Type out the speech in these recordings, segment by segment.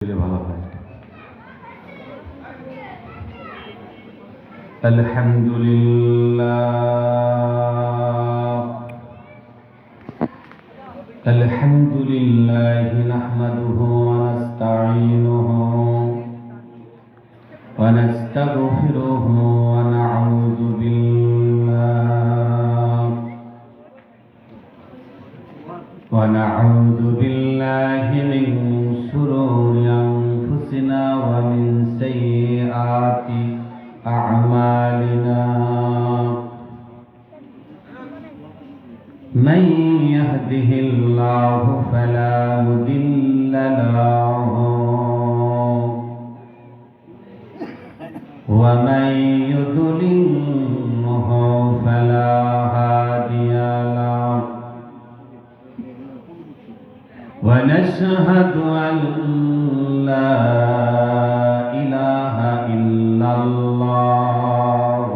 ভালো হয়। আলহামদুলিল্লাহ নাহমাদুহু ওয়া নাস্তাঈনুহু ওয়া নাস্তাগফিরুহু ওয়া نعوذ بالله من شرور أنفسنا ومن سيئات أعمالنا من يهده الله فلا مضل له ومن يضلله فلا هادي له ونشهد أن لا إله إلا الله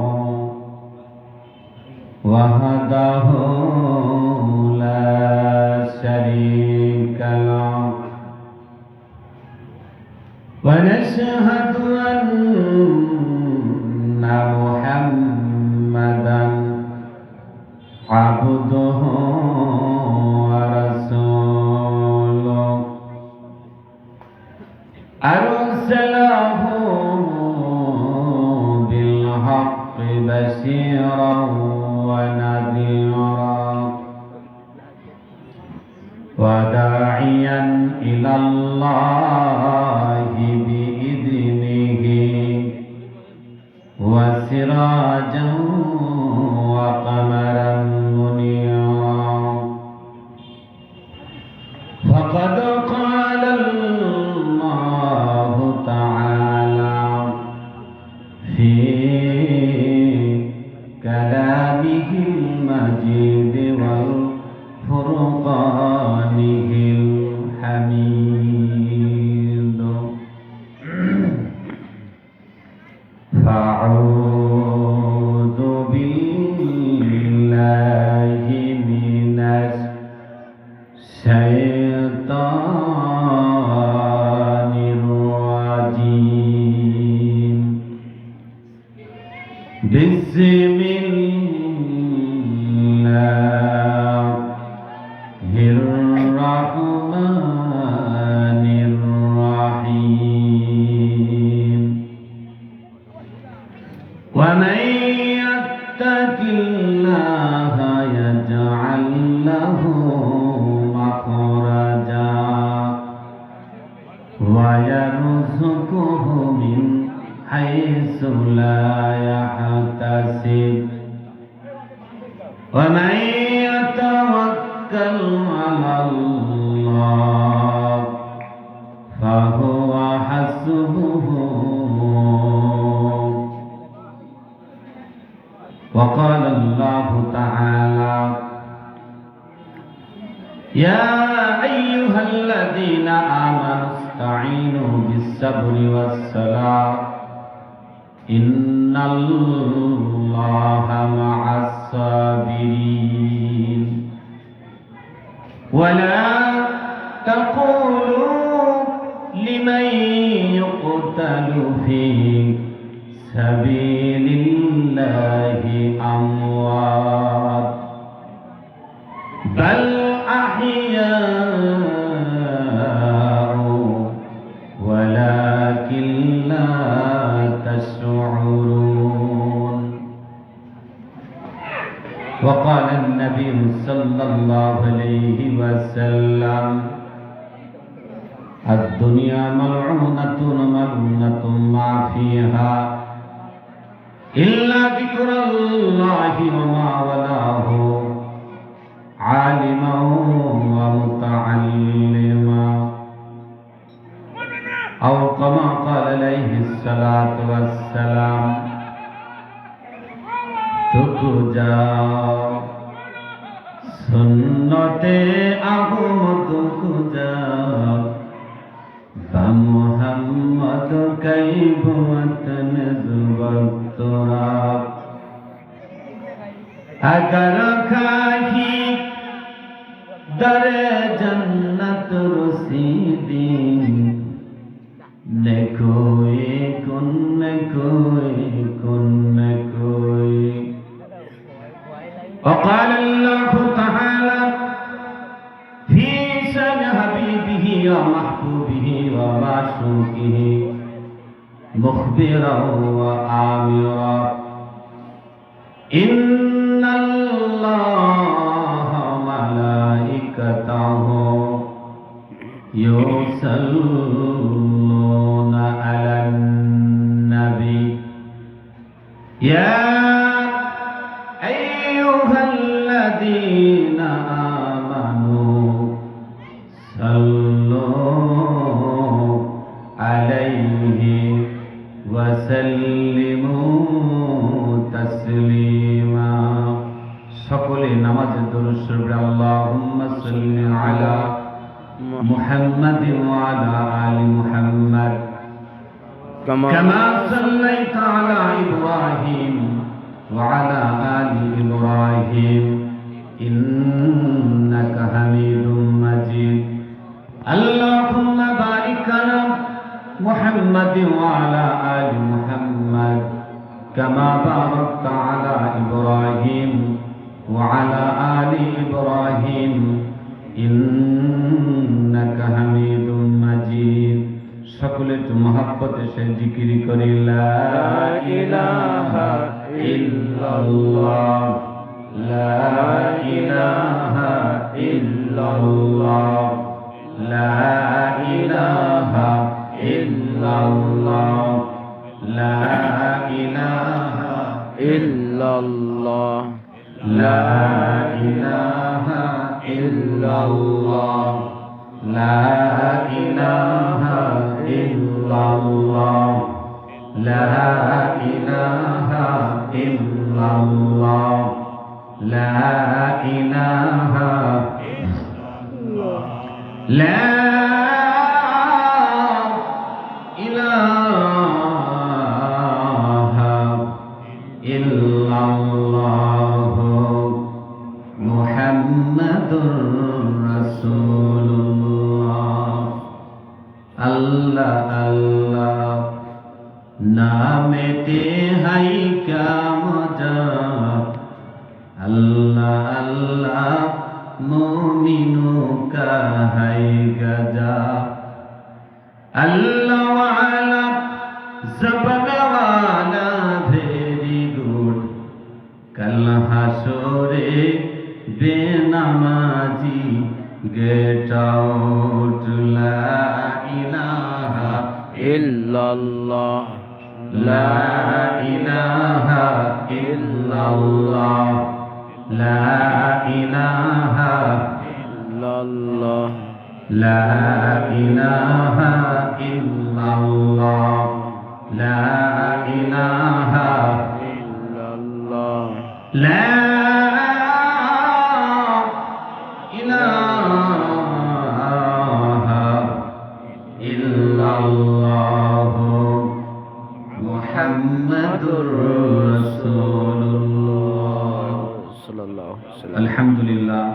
وحده لا شريك له ونشهد أن محمدا عبده أرسله بالحق بشيرا ونذيرا وداعيا إلى الله بإذنه وسراجا وقمرا منيرا فقد قال الله تعالى في كلامه المجيد والفرقانه الحميد فأعوذ بالله من الشيطان الرجيم بسم الله الرحمن الرحيم ومن يتق الله يجعل له مخرجا ويرزقه من حيث لا يحتسب ومن يتوكل على الله فهو حسبه وقال الله تعالى يا أيها الذين آمنوا استعينوا بالصبر والصلاة إن الله مع الصابرين ولا تقولوا لمن يقتل في سبيل الله أموات بل أحياء ولكن لا تشعرون وقال النبي صلى الله عليه وسلم الدنيا ملعونة ملعونة ما فيها إلا ذكر الله وما ولاه عالما ومتعلما أو كما قال عليه الصلاة والسلام تكجا سنة أحمد تكجا فمحمد كيف وتنزب التراب اگر کاهی در جنت رسیدی وقال الله تعالى في شأن حبيبه ومحبوبه ومعشوقه مخبرا وآمرا إن الله وملائكته يصلون على النبي يا أيها الذين آمنوا صلوا عليه وسلموا تسليما সকলে নামাজে দরুদ শরীফ আল্লাহুম্মা সাল্লি আলা মুহাম্মাদিন ওয়া আলা আলি মুহাম্মাদ কামা সাল্লাইতা আলা ইব্রাহিম ওয়া আলা আলি ইব্রাহিম ইন্নাকা হামিদুম মাজিদ আল্লাহুম্মা বারিক আলা মুহাম্মাদিন ওয়া আলা আলি মুহাম্মাদ কামা বারাকতা আলা ইব্রাহিম ওয়া আলা আলি ইব্রাহিম ইন্নাকা হামিদুম মাজিদ সকলে একটু মহব্বতে সে জিকির করি লা ইলাহা ইল্লাল্লাহ লা ইলাহা ইল্লাল্লাহ লা ইলাহা ইল্লাল্লাহ লা ইলাহা ইল্লাল্লাহ লা ইলাহা ইল্লাল্লাহ লা ইলাহা ইল্লাল্লাহ লা ইলাহা ইল্লাল্লাহ লা ইলাহা লা ইলাহা ইল্লাল্লাহ মুহাম্মাদুর রাসূলুল্লাহ আল্লাহ আল্লাহ নামেতে হাই কা মজা আল্লাহ আল্লাহ মুমিনু কা হাই গজা আল্লাহ ওয়ালা জবান ওয়ালা ভেরি গুড কাল হাসরে বেনামাজি গেট আউট লা ইলাহা ইল্লাল্লাহ লা ইলাহা ইল্লাল্লাহ লা ইলাহা ইল্লাল্লাহ লা ইলাহা ইল্লাল্লাহ লা ইলাহা ইল্লাল্লাহ লা ইলাহা ইল্লাল্লাহ মুহাম্মাদুর রাসূলুল্লাহ সাল্লাল্লাহু আলাইহি ওয়াসাল্লাম। আলহামদুলিল্লাহ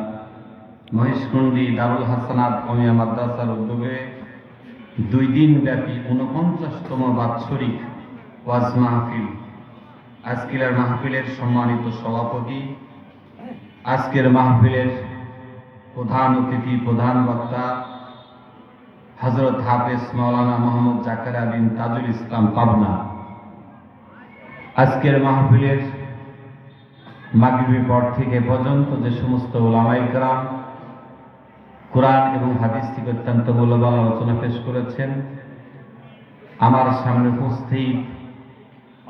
মহেশকুন্ডি দারুল হাসানাত কওমিয়া মাদ্রাসার উদ্যোগে 2 দিন ব্যাপী 49তম বাৎসরিক ওয়াজ মাহফিল আজকের মাহফিলের সম্মানিত সভাপতি, আজকের মাহফিলের প্রধান অতিথি, প্রধান বক্তা হযরত হাফেজ মাওলানা মোহাম্মদ জাকারিয়া বিন তাজুল ইসলাম পাবনা। আজকের মাহফিলের মাগরিবের পর থেকে পর্যন্ত যে সমস্ত উলামায়ে কেরাম কোরআন এবং হাদিস থেকে অত্যন্ত মূল্যবান আলোচনা পেশ করেছেন, আমার সামনে উপস্থিত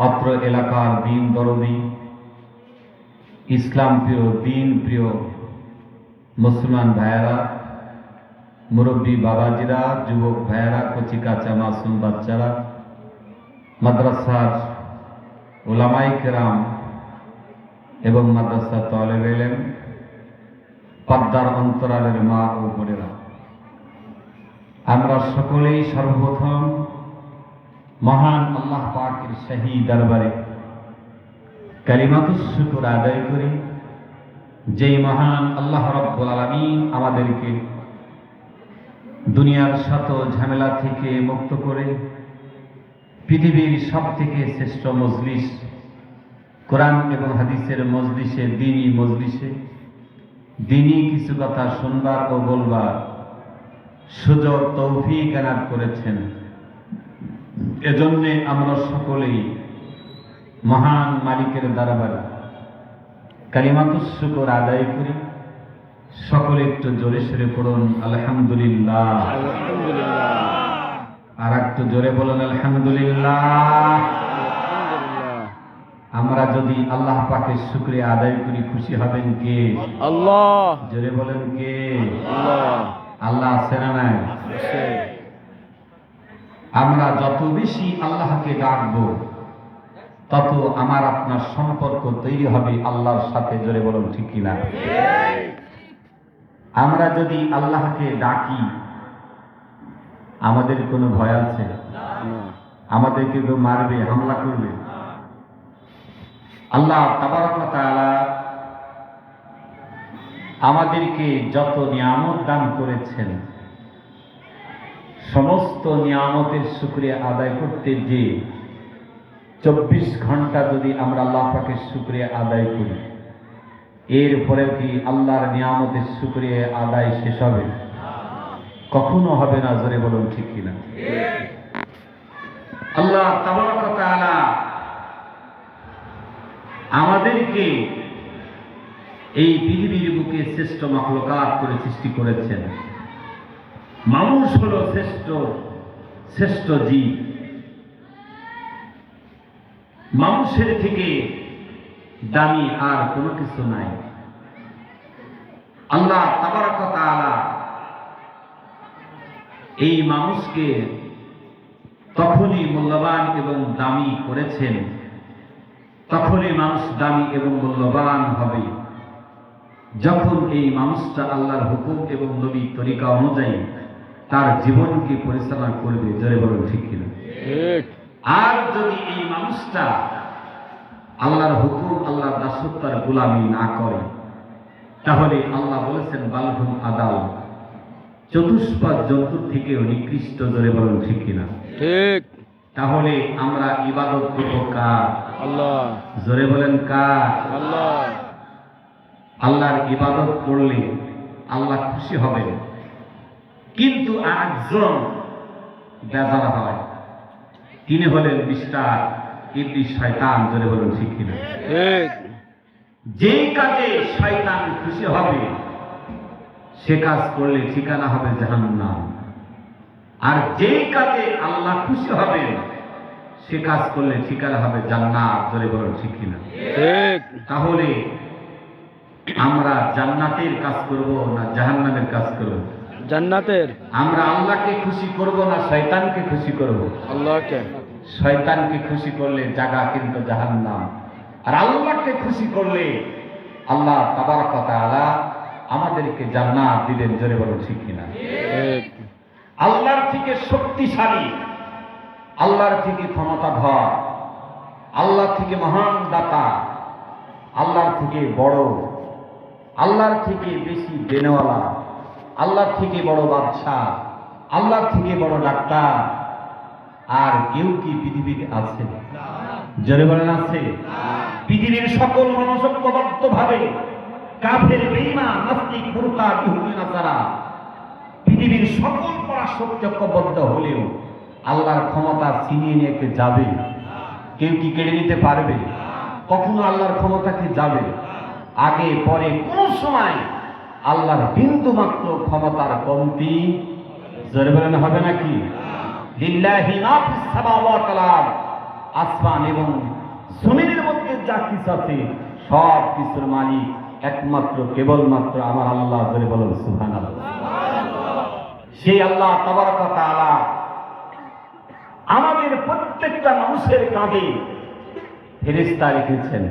অত্র এলাকার দিন দরদি, ইসলাম প্রিয়, দিন প্রিয় মুসলমান ভাইয়েরা, মুরব্বী বাবাজিরা, যুবক ভাইয়েরা, কচি কাঁচা মাসুম বাচ্চারা, মাদ্রাসার উলামায়ে কেরাম এবং মাদ্রাসার তালেবে ইলম, পর্দার অন্তরালের মা ও বোনেরা, আমরা সকলেই সর্বপ্রথম মহান আল্লাহ পাকের শাহী দরবারে কালিমাতুশ শুকর আদায় করি, যেই মহান আল্লাহ রাব্বুল আলামিন আমাদেরকে দুনিয়ার শত ঝামেলা থেকে মুক্ত করে পৃথিবীর সবথেকে শ্রেষ্ঠ মজলিস কোরআন এবং হাদিসের মজলিসে, দ্বীনি মজলিসে দ্বীনি কিছু কথা শুনবার ও বলবার সুযোগ তৌফিক এনায়েত করেছেন। এজন্যে আমরা সকলেই মহান মালিকের দরবারে কালিমাতুশ শুকর আদায় করি। সকলে একটু জোরে সরে পড়ুন আলহামদুলিল্লাহ। আর একটু জোরে বলুন আলহামদুলিল্লাহ। আমরা যদি আল্লাহ পাকের শুকরিয়া আদায় করি, খুশি হবেন কে? আল্লাহ। জোরে বলেন কে? আল্লাহ। আল্লাহ আছে না নাই? আমরা যত বেশি আল্লাহকে ডাকবো, তত আমার আপনার সম্পর্ক তৈরি হবে আল্লাহর সাথে। জোরে বলুন ঠিক কিনা? আমরা যদি আল্লাহকে ডাকি, আমাদের কোনো ভয় আছে? আমাদেরকে কেউ মারবে, হামলা করবে? আল্লাহ তাবারক ওয়া তাআলা আমাদেরকে যত নিয়ামত দান করেছেন, সমস্ত নিয়ামতের শুকরিয়া আদায় করতে যে 24 ঘন্টা যদি আমরা আল্লাহ পাকের শুকরিয়া আদায় করি, এরপরেও কি আল্লাহর নিয়ামতের শুকরিয়া আদায় শেষ হবে? কখনো হবে না। জোরে বলুন ঠিক কিনা? আল্লাহ তাবারক ওয়া তাআলা আমাদেরকে এই পৃথিবীর বুকে শ্রেষ্ঠ মাখলুকাত করে সৃষ্টি করেছেন। মানুষ হলো শ্রেষ্ঠ জীব। মানুষের থেকে দামি আর কোনো কিছু নাই। আল্লাহ তাবারক ওয়া তাআলা এই মানুষকে তখনই মূল্যবান এবং দামি করেছেন, তখনই মানুষ দামি এবং মূল্যবান হবে যখন এই মানুষটা আল্লাহর হুকুম এবং নবীর তরিকা অনুযায়ী তার জীবনকে পরিচালনা করবে। জোরে বলুন ঠিক কিনা? আর যদি এই মানুষটা আল্লাহর হুকুম, আল্লাহর দাসত্বের গোলামি না করে, তাহলে আল্লাহ বলেছেন বালহুম আদাল, চতুষ্পদ জন্তুর থেকেও নিকৃষ্ট। জোরে বলুন ঠিক কিনা? ঠিক। তাহলে আমরা ইবাদত করব কার? আল্লাহ। জোরে বলেন কার? আল্লাহ। আল্লাহর ইবাদত করলে আল্লাহ খুশি হবেন, কিন্তু একজন বেজার হয়, তিনি হলেন মিস্টার ইবলিস, শয়তান। জোরে বলুন ঠিক কিনা? ঠিক। যেই কাজে শয়তান খুশি হবে সে কাজ করলে ঠিকানা হবে জাহান্নাম, আর যেই কাজে আল্লাহ খুশি হবেন সে কাজ করলে ঠিকানা হবে জান্নাত। জোরে বলুন ঠিক কিনা? ঠিক। তাহলে আমরা জান্নাতের কাজ করব না জাহান্নামের কাজ করব? জান্নাতের। আমরা আল্লাহকে খুশি করব না শয়তানকে খুশি করব? আল্লাহকে। শয়তানকে খুশি করলে জায়গা কিন্তু জাহান্নাম, আর আল্লাহকে খুশি করলে আল্লাহ তাবারক ওয়া তাআলা আমাদেরকে জান্নাত দিবেন। জোরে বলুন ঠিক কিনা? ঠিক। আল্লাহর থেকে শক্তিশালী, আল্লাহর থেকে ক্ষমতাধর, আল্লাহর থেকে মহান দাতা, আল্লাহর থেকে বড়, আল্লাহর থেকে বেশি দেনওয়ালা, আল্লাহর থেকে বড় বাদশাহ, আল্লাহর থেকে বড় ডাক্তার আর কেউ কি পৃথিবীতে আছে? জোরে বলেন আছে? পৃথিবীর সকল মানুষ ঐক্যবদ্ধভাবে কাফের, বেঈমান, নাস্তিক, মুরতাদ, ইহুদি, নাসারা, পৃথিবীর সকল পরাশক্তি ঐক্যবদ্ধ হলেও আল্লাহর ক্ষমতা ছিনিয়ে নিয়ে কে যাবে? কেউ কি কেড়ে নিতে পারবে? কখনো আল্লাহর ক্ষমতা কি যাবে? আগে পরে কোন সময় আল্লাহর বিন্দু মাত্র ক্ষমতার কমতি, জোরে বলেন, হবে নাকি? লিল্লাহি মা ফিস সামাওয়াতি ওয়াল আরদ, আসমান এবং জমিনের মধ্যে যা কিছু আছে সব কিছুর মালিক একমাত্র কেবলমাত্র আমার আল্লাহ। জোরে বলেন সুবহানাল্লাহ। সেই আল্লাহ তাবারক ওয়া তাআলা আমাদের প্রত্যেকটা মানুষের কাঁধে ফেরেশতা রেখেছেন,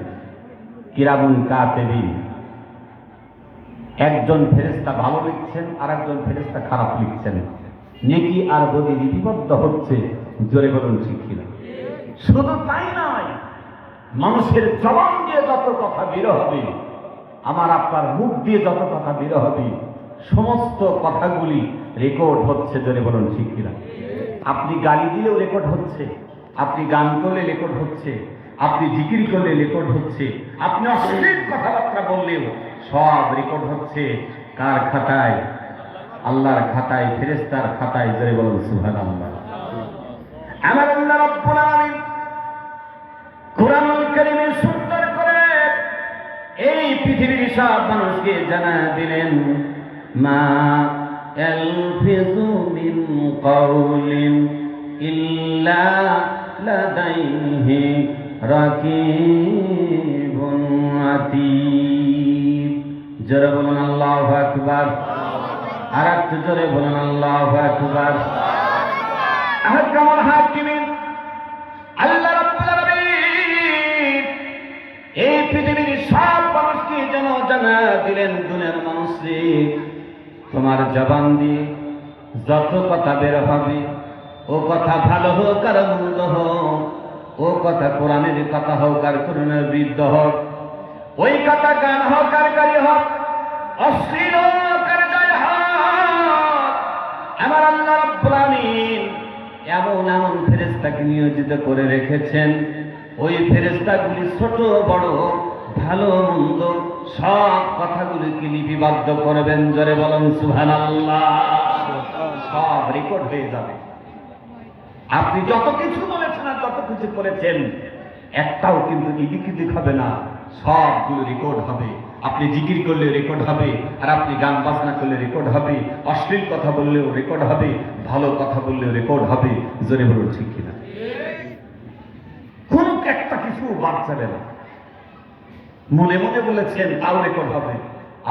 কিরামুন কাতিবিন। একজন ফেরেশতা ভালো লিখছেন আর একজন ফেরেশতা খারাপ লিখছেন। নেকি আর বদি লিপিবদ্ধ হচ্ছে। জোরে বলুন ঠিক কিনা? শুধু তাই নয়, মানুষের জবান দিয়ে যত কথা বের হবে, আমার আপনার মুখ দিয়ে যত কথা বের হবে, সমস্ত কথাগুলি রেকর্ড হচ্ছে। জোরে বলুন ঠিক কিনা? আপনি গালি দিলেও রেকর্ড হচ্ছে, আপনি গান করলে রেকর্ড হচ্ছে, আপনি জিকির করলে রেকর্ড হচ্ছে, আপনি অশ্লীল কথাবার্তা বললেও সব রেকর্ড হচ্ছে। কার খাতায়? আল্লাহর খাতায়, ফেরেশতার খাতায়। জোরে বলুন সুবহানাল্লাহ। আমার আল্লাহ রাব্বুল আলামিন কুরআনুল কারীমে সুন্দর করে এই পৃথিবীর সব মানুষকে জানা দিলেন, মা ইয়ালফিযু মিন কাওলিন ইল্লা লাদাইহি রাকীবুন আতীদ। জোরে বলুন আল্লাহু আকবার। আর একটু জোরে বলুন আল্লাহু আকবার। আহকামুল হাকিমিন আল্লাহ রাব্বুল আলামিন এই পৃথিবীর সব মানুষকে যেন জানা দিলেন, দুনিয়ার মানুষরে তোমার জবান দিয়ে যত কথা বের হবে, ও কথা ভালো হোক আর মন্দ হোক, ও কথা কোরআনের কথা হোক আর কোরআনের বিরুদ্ধ হোক, ওই কথা গান হোক আর গালি হোক, অশ্লীল হোক আর জয় হোক, আমার আল্লাহ রাব্বুল আলামিন এমন এমন ফেরেশতাকে নিয়োজিত করে রেখেছেন। ওই ফেরেশতাগুলি ছোট বড় ভালো মন্দ সব কথাগুলিকে লিপিবদ্ধ করবেন। জোরে বলুন সুবহানাল্লাহ। সব রেকর্ড হয়ে যাবে। আপনি যত কিছু বলেছেন আর যত কিছু করেছেন একটাও কিন্তু ইদিক ইদিক হবে না, সবগুলো রেকর্ড হবে। আপনি জিকির করলে রেকর্ড হবে, আর আপনি গান বাজনা করলে রেকর্ড হবে, অশ্লীল কথা বললেও রেকর্ড হবে, ভালো কথা বললেও রেকর্ড হবে। জোরে বলুন ঠিক কিনা? কোন একটা কিছু বাদ যাবে না। মনে মনে বলেছেন তাও রেকর্ড হবে,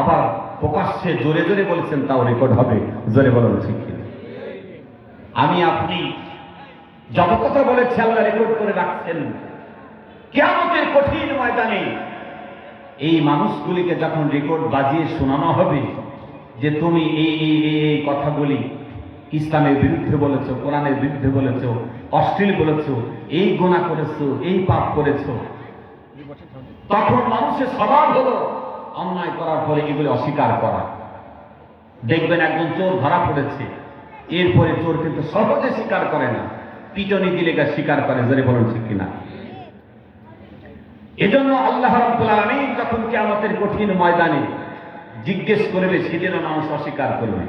আবার প্রকাশ্যে জোরে জোরে বলেছেন তাও রেকর্ড হবে। জোরে বলুন ঠিক কিনা? আমি আপনি যত কথা বলেছি আল্লাহ রেকর্ড করে রাখছেন। কিয়ামতের কঠিন ময়দানে এই মানুষগুলিকে যখন রেকর্ড বাজিয়ে শোনানো হবে যে তুমি এই কথাগুলি ইসলামের বিরুদ্ধে বলেছো, কোরআনের বিরুদ্ধে বলেছো, অশ্লীল বলেছো, এই গুনাহ করেছো, এই পাপ করেছো, তখন মানুষের স্বভাব হলো অন্যায় করার পরে এগুলি অস্বীকার করা। দেখবেন একজন চোর ধরা পড়েছে, এরপরে চোর কিন্তু সহজে স্বীকার করে না, পিটনি দিলে স্বীকার করে। জোরে বলুন ঠিক কিনা? এজন্য আল্লাহ রাব্বুল আলামিন যখন কিয়ামতের কঠিন ময়দানে জিজ্ঞেস করবে সেদিনও মানুষ অস্বীকার করবে।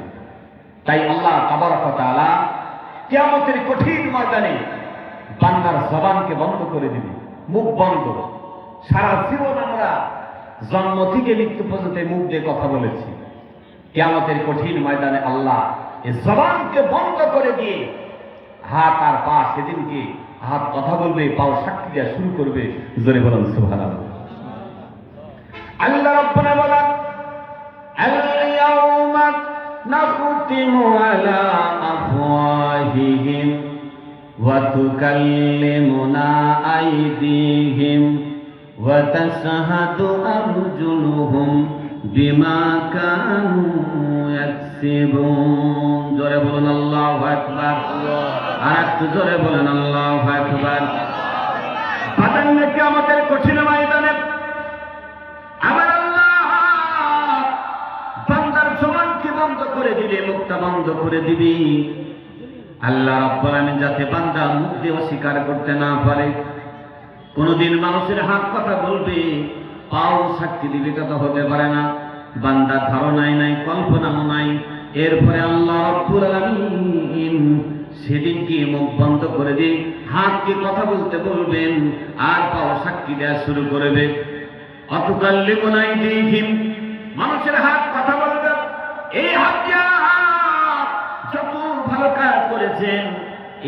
তাই আল্লাহ তাবারক ওয়া তাআলা কিয়ামতের কঠিন ময়দানে বান্দার জবানকে বন্ধ করে দিবে, মুখ বন্ধ। সারা জীবন আমরা জন্ম থেকে মৃত্যু পর্যন্ত মুখ দিয়ে কথা বলেছি। কিয়ামতের কঠিন ময়দানে আল্লাহ এই জবানকে বন্ধ করে দিয়ে হাত আর পা সেদিনকে হাত কথা বলবে, পাও সাক্ষী দেওয়া শুরু করবে। জোরে বলুন সুবহানাল্লাহ। আল্লাহ রাব্বুনা বলেন, আল-ইয়াউমা নাখতিমু আলা আফওয়াহিহিম ওয়া তুকাল্লিমুনা আইদিহিম ওয়া তাশহাদু আরজুলুহুম বিমা কানু ইয়াকসিবুন। জোরে বলুন আল্লাহু আকবার। আর একটু জোরে বলেন আল্লাহু আকবার। বাদান্নে কিয়ামতের কঠিন ময়দানে আমার আল্লাহ বান্দার জবানকে বন্ধ করে দিবে, মুখটা বন্ধ করে দিবে। আল্লাহ রাব্বুল আলামিন যাতে বান্দা মুখ দিয়ে অস্বীকার করতে না পারে। কোনদিন মানুষের হাত কথা বলবে, পাও সাক্ষী দিবে, কথা হতে পারে না। বান্দার ধারণাই নাই, কল্পনাও নাই। এরপরে আল্লাহ রাব্বুল আলামিন সেদিনকে মুখ বন্ধ করে দিয়ে হাতকে কথা বলতে বলবেন, আর পাও সাক্ষী দেওয়া শুরু করবে। অতুকাল্লিমুনা আইদিহিম, মানুষের হাত কথা বলবে। এই হাত দিয়া যত ভালো কাজ করেছেন,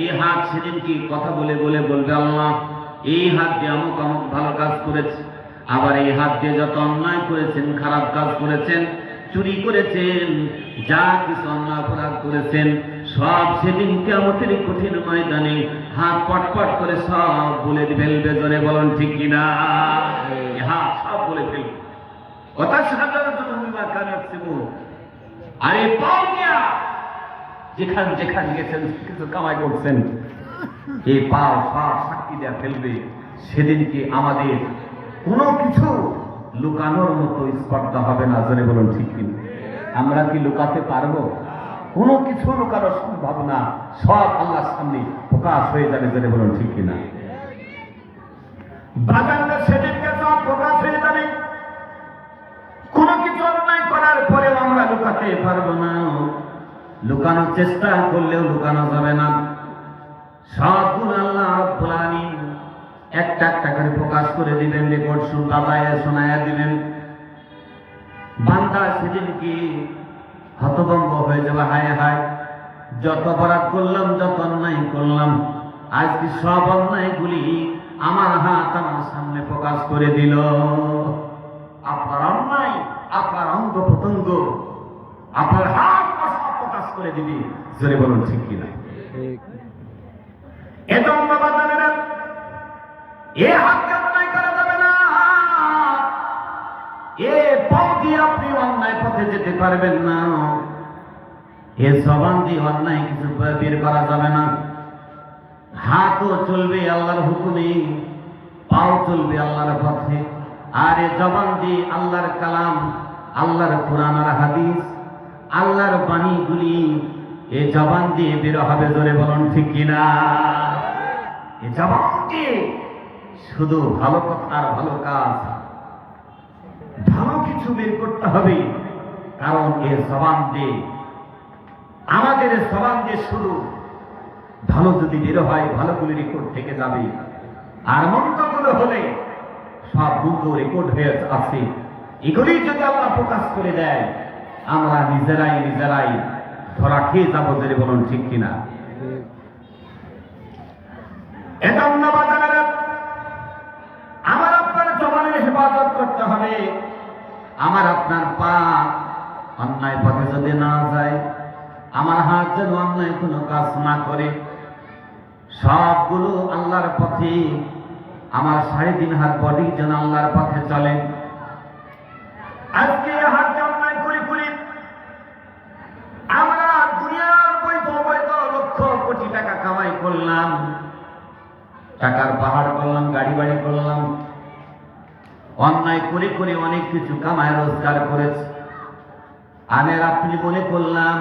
এই হাত সেদিনকে কথা বলে বলে বলবে, আল্লাহ এই হাত দিয়ে অমুক অমুক ভালো কাজ করেছে। আবার এই হাত দিয়ে যত অন্যায় করেছেন, খারাপ কাজ করেছেন, চুরি করেছেন, যা কিছু অন্যায় অপরাধ করেছেন, সব সেদিন কিয়ামতের কঠিন ময়দানে হাত পটপট করে সব বলে ফেলবে। জোরে বলুন ঠিক কিনা? হাত সব বলে ফেলবে। কথা সাধারণ বিমা কানু ইয়াকসিবুন। আরে পাও দিয়া যেখানে গেছেন, কিছু কামাই করছেন, এই পাও সব সাক্ষী দেয়া ফেলবে। সেদিনকে আমাদের কোনো কিছু লুকানোর মতো স্পর্ধা হবে না। জোরে বলুন ঠিক কিনা? আমরা কি লুকাতে পারবো? কোনো কিছু লুকানো সম্ভব না, সব আল্লাহর সামনে প্রকাশ হয়ে যাবে। জোরে বলুন ঠিক কিনা? বাগানটা সেদিনকে সব প্রকাশ হয়ে যাবে। কোনো কিছু অন্যায় করার পরেও আমরা লুকাতে পারবো না, লুকানোর চেষ্টা করলেও লুকানো যাবে না। সবগুলো আল্লাহ রাব্বুল আলামিন একটা একটা করে প্রকাশ করে দিবেন, রেকর্ড বাজায় শোনায়া দিবেন। বান্দা সেদিন কি হতভম্ব হয়ে যাবে, হায় হায় যত অপরাধ করলাম, যত অন্যায় করলাম, আজকে সব অন্যায়গুলি আমার হাত আমার সামনে প্রকাশ করে দিল। আপনার অন্যায়, আপনার অঙ্গ প্রত্যঙ্গ, আপনার হাত সব প্রকাশ করে দিবি। জোরে বলুন ঠিক কিনা? ঠিক। এজন্য বাজানেরা এ হাতকে অন্যায় করা যাবে না, এ পথ দিয়ে আপনি অন্যায় পথে যেতে পারবেন না, এ জবান দিয়ে অন্যায় কিছু বের করা যাবে না। হাতও চলবে আল্লাহর হুকুমে, পাও চলবে আল্লাহর পথে। আর এ জবান দিয়ে আল্লাহর কালাম, আল্লাহর কোরআন আর হাদিস, আল্লাহর বাণীগুলি এ জবান দিয়ে বের হবে। জোরে বলুন ঠিক কিনা? এ জবান দিয়ে শুধু ভালো কথা আর ভালো কাজ, ভালো কিছু বের করতে হবে। কারণ এ জবান দিয়ে, আমাদের জবান দিয়ে শুরু, ভালো যদি বের হয় ভালোগুলি রেকর্ড থেকে যাবে, আর মন্দগুলো হলে সব মন্দ রেকর্ড হয়ে আছে। এগুলি যদি আল্লাহ প্রকাশ করে দেয়, আমরা নিজেরাই নিজেরাই ধরা খেয়ে যাবো। যদি বলুন ঠিক কিনা? এটা অন্য বাজারের আমার আপনার জবানের হেফাজত করতে হবে। আমার আপনার পা অন্যায় পথে যদি না যায়, আমার হাত যেন অন্যায় কোনো কাজ না করে, সবগুলো আল্লাহর পথে, আমার 3.5 হাত বডি যেন আল্লাহর পথে চলে। আজকে হাত অন্যায় করে করে আমরা দুনিয়ার বৈধ বৈধ লক্ষ কোটি টাকা কামাই করলাম, টাকার পাহাড় করলাম, গাড়ি বাড়ি করলাম, অন্যায় করে করে অনেক কিছু কামায় রোজগার করেছে। আমি আর আপনি মনে করলাম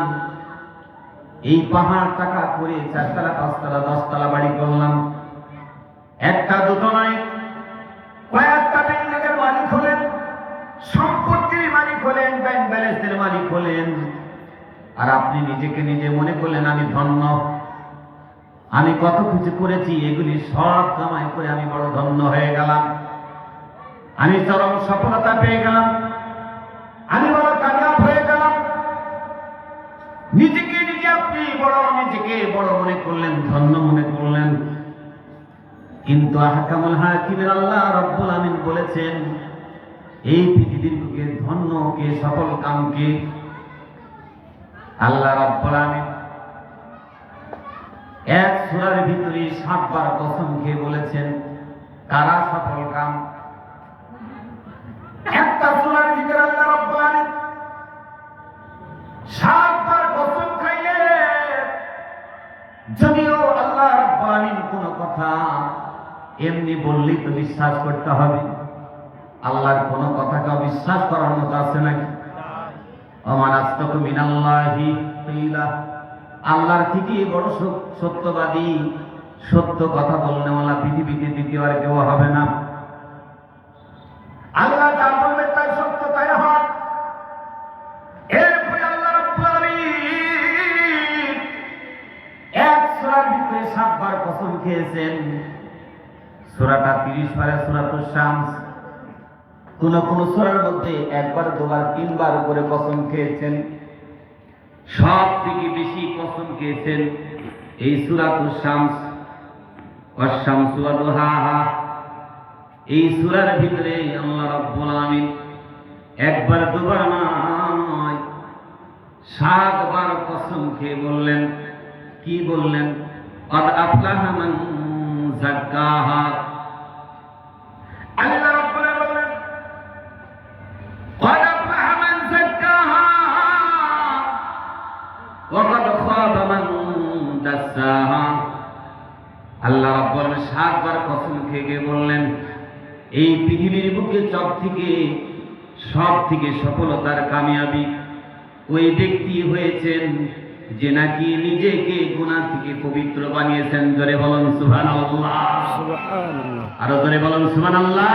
এই পাহাড় টাকা করে 4 তলা 5 তলা 10 তলা বাড়ি করলাম। একটা দুটো নয়, কয়েকটা বিল্ডিংয়ের মালিক হলেন, সম্পত্তির মালিক হলেন, ব্যাংক ব্যালেন্সের মালিক হলেন। আর আপনি নিজেকে নিজে মনে করলেন আমি ধন্য, আমি কত কিছু করেছি, এগুলি সব কামাই করে আমি বড় ধন্য হয়ে গেলাম, আমি চরম সফলতা পেয়ে গেলাম, আমি বড় কামিয়াব হয়ে গেলাম। নিজেকে নিজে আপনি নিজেকে বড় মনে করলেন, ধন্য মনে করলেন। কিন্তু আহকামুল হাকিমের আল্লাহ রাব্বুল আমিন বলেছেন, এই পৃথিবীর বুকে ধন্য কে, সফল কাম কে? আল্লাহ রাব্বুল আমিন এক সূরার ভিতরে 7 বার কসম খেয়ে বলেছেন কারা সফল কাম। একটা সূরার ভিতরে আল্লাহ রাব্বুল আমিন 7 বার কসম খাইলে, যদিও আল্লাহ রাব্বুল আমিন কোন কথা এমনি বললেই তো বিশ্বাস করতে হবে, আল্লাহর কোন কথাকে অবিশ্বাস করার মতো আছে নাকি? ওমান আস্তাকু মিনাল্লাহি কিলা, আল্লাহর থেকে বড় সত্যবাদী, সত্য কথা বলনেওয়ালা পৃথিবীতে দ্বিতীয় আর কেউ হবে না। আল্লাহ যা বলবে তাই সত্য, তাই হয়। এরপরে আল্লাহ রাব্বুল আলামিন এক সূরার ভিতরে 7 বার কসম খেয়েছেন। সূরাটা 30 পারা সূরাতুশ শামস। কোন কোন সূরার মধ্যে 1 বার 2 বার 3 বার করে কসম খেয়েছেন। সব থেকে বেশি কসম খেয়েছেন এই সূরাতুশ শামস। ওয়াশ-শামসু ওয়া দুহাহা, এই সূরার ভিতরে আল্লাহ রাব্বুল আলামিন 1 বার 2 বার নয় 7 বার কসম খেয়ে বললেন। কি বললেন? ক্বাদ আফলাহা মান যাক্কাহা। আল্লাহ রাব্বুল আলামিন বললেন ক্বাদ আফলাহা মান যাক্কাহা ওয়া ক্বাদ খাবা মান দাসসাহা। আল্লাহ রাব্বুল আলামিন 7 বার কসম খেয়ে বললেন এই পৃথিবীর বুকে সব থেকে সফলতার কামিয়াবি ওই ব্যক্তি হয়েছেন যে নাকি নিজেকে গুনাহ থেকে পবিত্র বানিয়েছেন। জোরে বলুন সুবহানাল্লাহ। সুবহানাল্লাহ। আরো জোরে বলুন সুবহানাল্লাহ।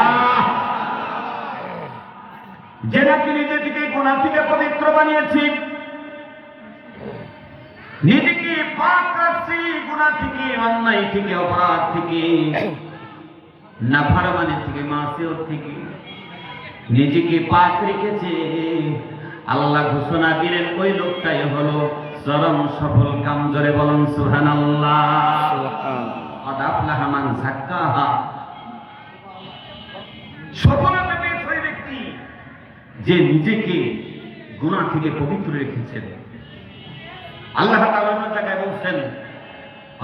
যে নাকি নিজেকে গুনাহ থেকে পবিত্র বানিয়েছি, নিজেকে পাক রাখছি গুনাহ থেকে, অন্যায় থেকে, অপরাধ থেকে, নাফরমানি থেকে, মাসিয়ত থেকে নিজেকে পাক রেখেছে। আল্লাহ ঘোষণা দিলেন ওই লোকটাই হলো চরম সফল কাম। জোরে বলুন সুবহানাল্লাহ। কদ আফলাহা মান যাক্কাহা। সফলতা পেয়েছে ওই ব্যক্তি যে নিজেকে গুনাহ থেকে পবিত্র রেখেছেন। আল্লাহ তাআলা অন্য জায়গায় বলছেন,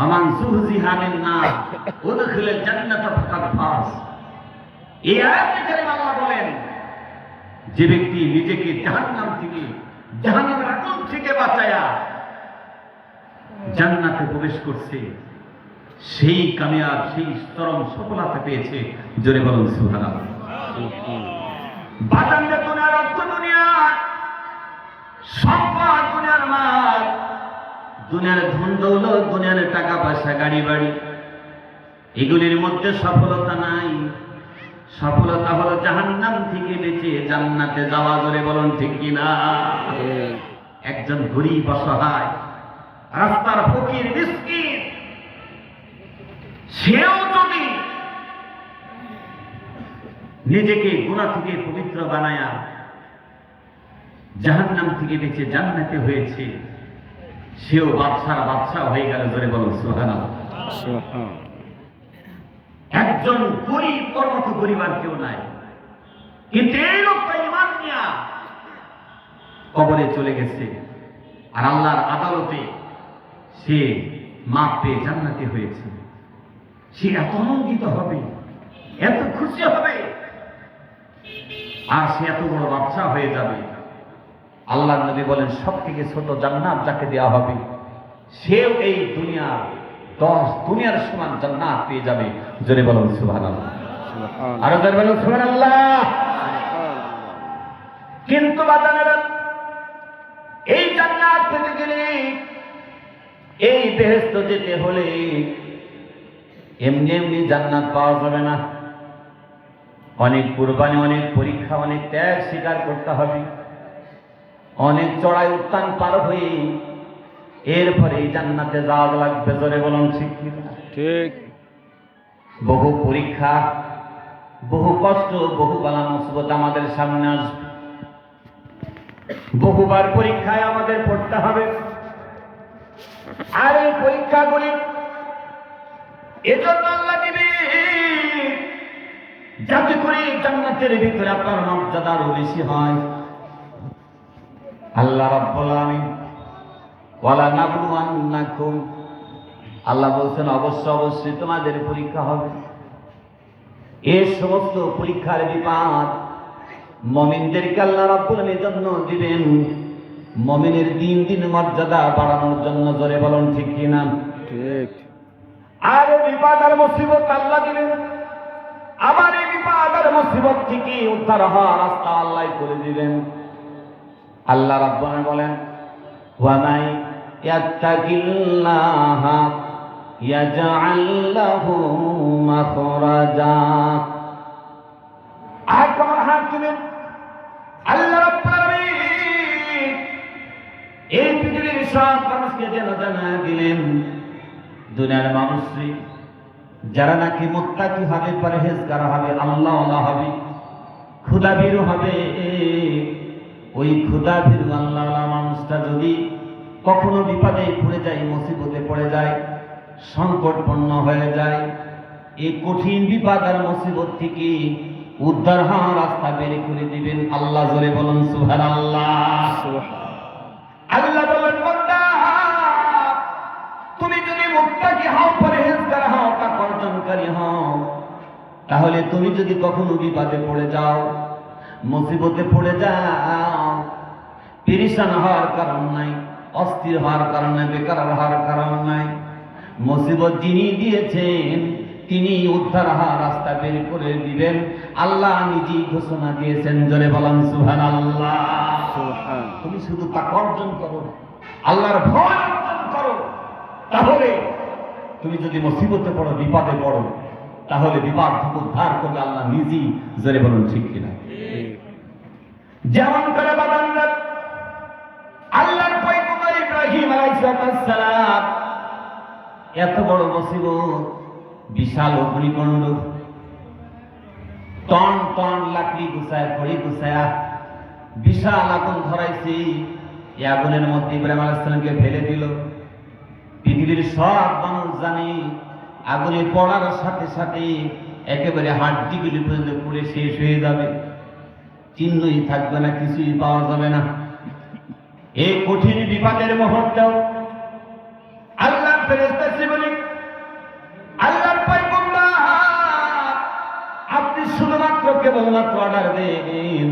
আমান যুহজিহা মিন নার উদখিলাল জান্নাতা ফাকাদ ফাজ। এই আয়াতে কারিমা আল্লাহ বলেন, যে ব্যক্তি নিজেকে জাহান্নাম থেকে, জাহান্নামের আগুন থেকে বাঁচায়া জান্নাতে প্রবেশ করছে, সেই কামিয়াব, সেই চরম সফলতা পেয়েছে। জোরে বলুন সুবহানাল্লাহ। বাজানটা দুনিয়ার অর্থ, দুনিয়ার সম্পদ, দুনিয়ার মাল, দুনিয়ার ধন দৌলত, দুনিয়ার টাকা পয়সা, গাড়ি বাড়ি, এগুলির মধ্যে সফলতা নাই। সফলতা হলো জাহান্নাম থেকে বেঁচে জান্নাতে যাওয়া। জোরে বলুন ঠিক কিনা? একজন গরীব অসহায় রাস্তার ফকির মিসকিন, সেও যদি নিজেকে গুনাহ থেকে পবিত্র বানায়া জাহান্নাম থেকে বেঁচে জান্নাতে হয়েছে, সেও বাদশার বাদশা হয়ে গেল। জোরে বলুন সুবহানাল্লাহ। একজন গরিব, ওর মতো গরিব আর কেউ নাই, কিন্তু এই লোকটা ঈমান নিয়া কবরে চলে গেছে, আর আল্লাহর আদালতে সে মাপ পেয়ে জান্নাতি হয়েছে। সে এত আনন্দিত হবে, এত খুশি হবে, আর সে এত বড় বাদশা হয়ে যাবে। আল্লাহর নবী বলেন, সব থেকে ছোট জান্নাত যাকে দেওয়া হবে, সেও এই দুনিয়ার সমান জান্নাত পেয়ে যাবে। জোরে বলুন সুবহানাল্লাহ। আরো জোরে বলুন সুবহানাল্লাহ। কিন্তু বাজানেরা, এই জান্নাত পেতে গেলে, এই বেহেশত যেতে হলে এমনি এমনি জান্নাত পাওয়া যাবে না। অনেক কুরবানি, অনেক পরীক্ষা, অনেক ত্যাগ স্বীকার করতে হবে। অনেক চড়াই উত্তান পার হয়ে এরপরে এই জান্নাতে যাওয়া লাগবে। জোরে বলুন ঠিক কিনা? ঠিক। বহু পরীক্ষা, বহু কষ্ট, বহু বালা মুসিবত আমাদের সামনে আসবে। বহুবার পরীক্ষায় আমাদের পড়তে হবে। আর এই পরীক্ষাগুলি এজন্য আল্লাহ দিবে, যাতে করে জান্নাতের ভিতরে আপনার মর্যাদা আরো বেশি হয়। আল্লাহ রাব্বুল আলামিন ওয়ালা নাবলুওয়ান্নাকুম, আল্লাহ বলছেন অবশ্যই তোমাদের পরীক্ষা হবে। এই সমস্ত পরীক্ষার বিপাদ মুমিনদেরকে আল্লাহ রাব্বুল আলামিন জন্য দিবেন, মুমিনের দিন দিন মর্যাদা বাড়ানোর জন্য। জোরে বলুন ঠিক কিনা? ঠিক। আর এই বিপদ আর মুসিবত আল্লাহ দিবেন, আবার এই বিপদ আর মুসিবত থেকে উদ্ধার হওয়ার রাস্তা আল্লাহ করে দিবেন। আল্লাহ রাব্বুল আলামিন বলেন, ওয়া মাই ইয়াত্তাকিল্লাহা ইয়াজআল লাহু মাখরাজা। আহকামুল হাকিমিন আল্লাহ রাব্বুল আলামিন এই পৃথিবীর সব মানুষকে যেন জানায় দিলেন, দুনিয়ার মানুষকে যারা নাকি মুত্তাকি হবে, পরহেজগার হবে, আল্লাহওয়ালা হবে, খোদাভীরু হবে, ওই খোদাভীরু আল্লাহওয়ালা মানুষটা যদি কখনো বিপদে পড়ে যায়, মুসিবতে পড়ে যায়, সংকটপন্ন হয়ে যায়, এই কঠিন বিপদ আর মুসিবত থেকে উদ্ধার হওয়ার রাস্তা বের করে দিবেন আল্লাহ। জোরে বলুন সুবহানাল্লাহ। আল্লাহ বলেন, বান্দা তুমি যদি মুত্তাকি হও, পরহেজগার হও, তাকওয়া অর্জনকারী হও, তাহলে তুমি যদি কখনো বিপদে পড়ে যাও, মুসিবতে পড়ে যাও, পেরেশান হওয়ার কারণ নাই, অস্থির হওয়ার কারণ নাই, বেকার হওয়ার কারণ নাই। মুসিবত যিনি দিয়েছেন তিনি উদ্ধার হওয়ার রাস্তা বের করে দিবেন। আল্লাহ নিজেই ঘোষণা দিয়েছেন। জোরে বলুন সুবহানাল্লাহ। তুমি শুধু তাকওয়া অর্জন করো, আল্লাহর ভয় অর্জন করো, তাহলে তুমি যদি মুসিবতে পড়ো, বিপদে পড়ো, তাহলে বিপদ থেকে উদ্ধার করবে আল্লাহ নিজেই। জোরে বলুন ঠিক কিনা? যেমন করে বাদানরা আল্লাহর পয়গম্বর ইব্রাহিম আলাইহিস সালাম এত বড় মুসিবত, বিশাল অগ্নিকুণ্ড, টন টন লাকড়ি গুছায়, খড়ি গুছায়া বিশাল আগুন ধরাইছে। এই আগুনের মধ্যে ইব্রাহিম আলাইহিস সালামকে ফেলে দিল। পৃথিবীর সব মানুষ জানে আগুনে পড়ার সাথে সাথে একেবারে হাড্ডিগুলি পর্যন্ত পুড়ে শেষ হয়ে যাবে, চিহ্নই থাকবে না, কিছুই পাওয়া যাবে না। এই কঠিন বিপদের মুহূর্তেও আল্লাহর ফেরেশতা এসে বলে, আল্লাহর পয়গম্বর আপনি শুধুমাত্র কেবলমাত্র অর্ডার দেন,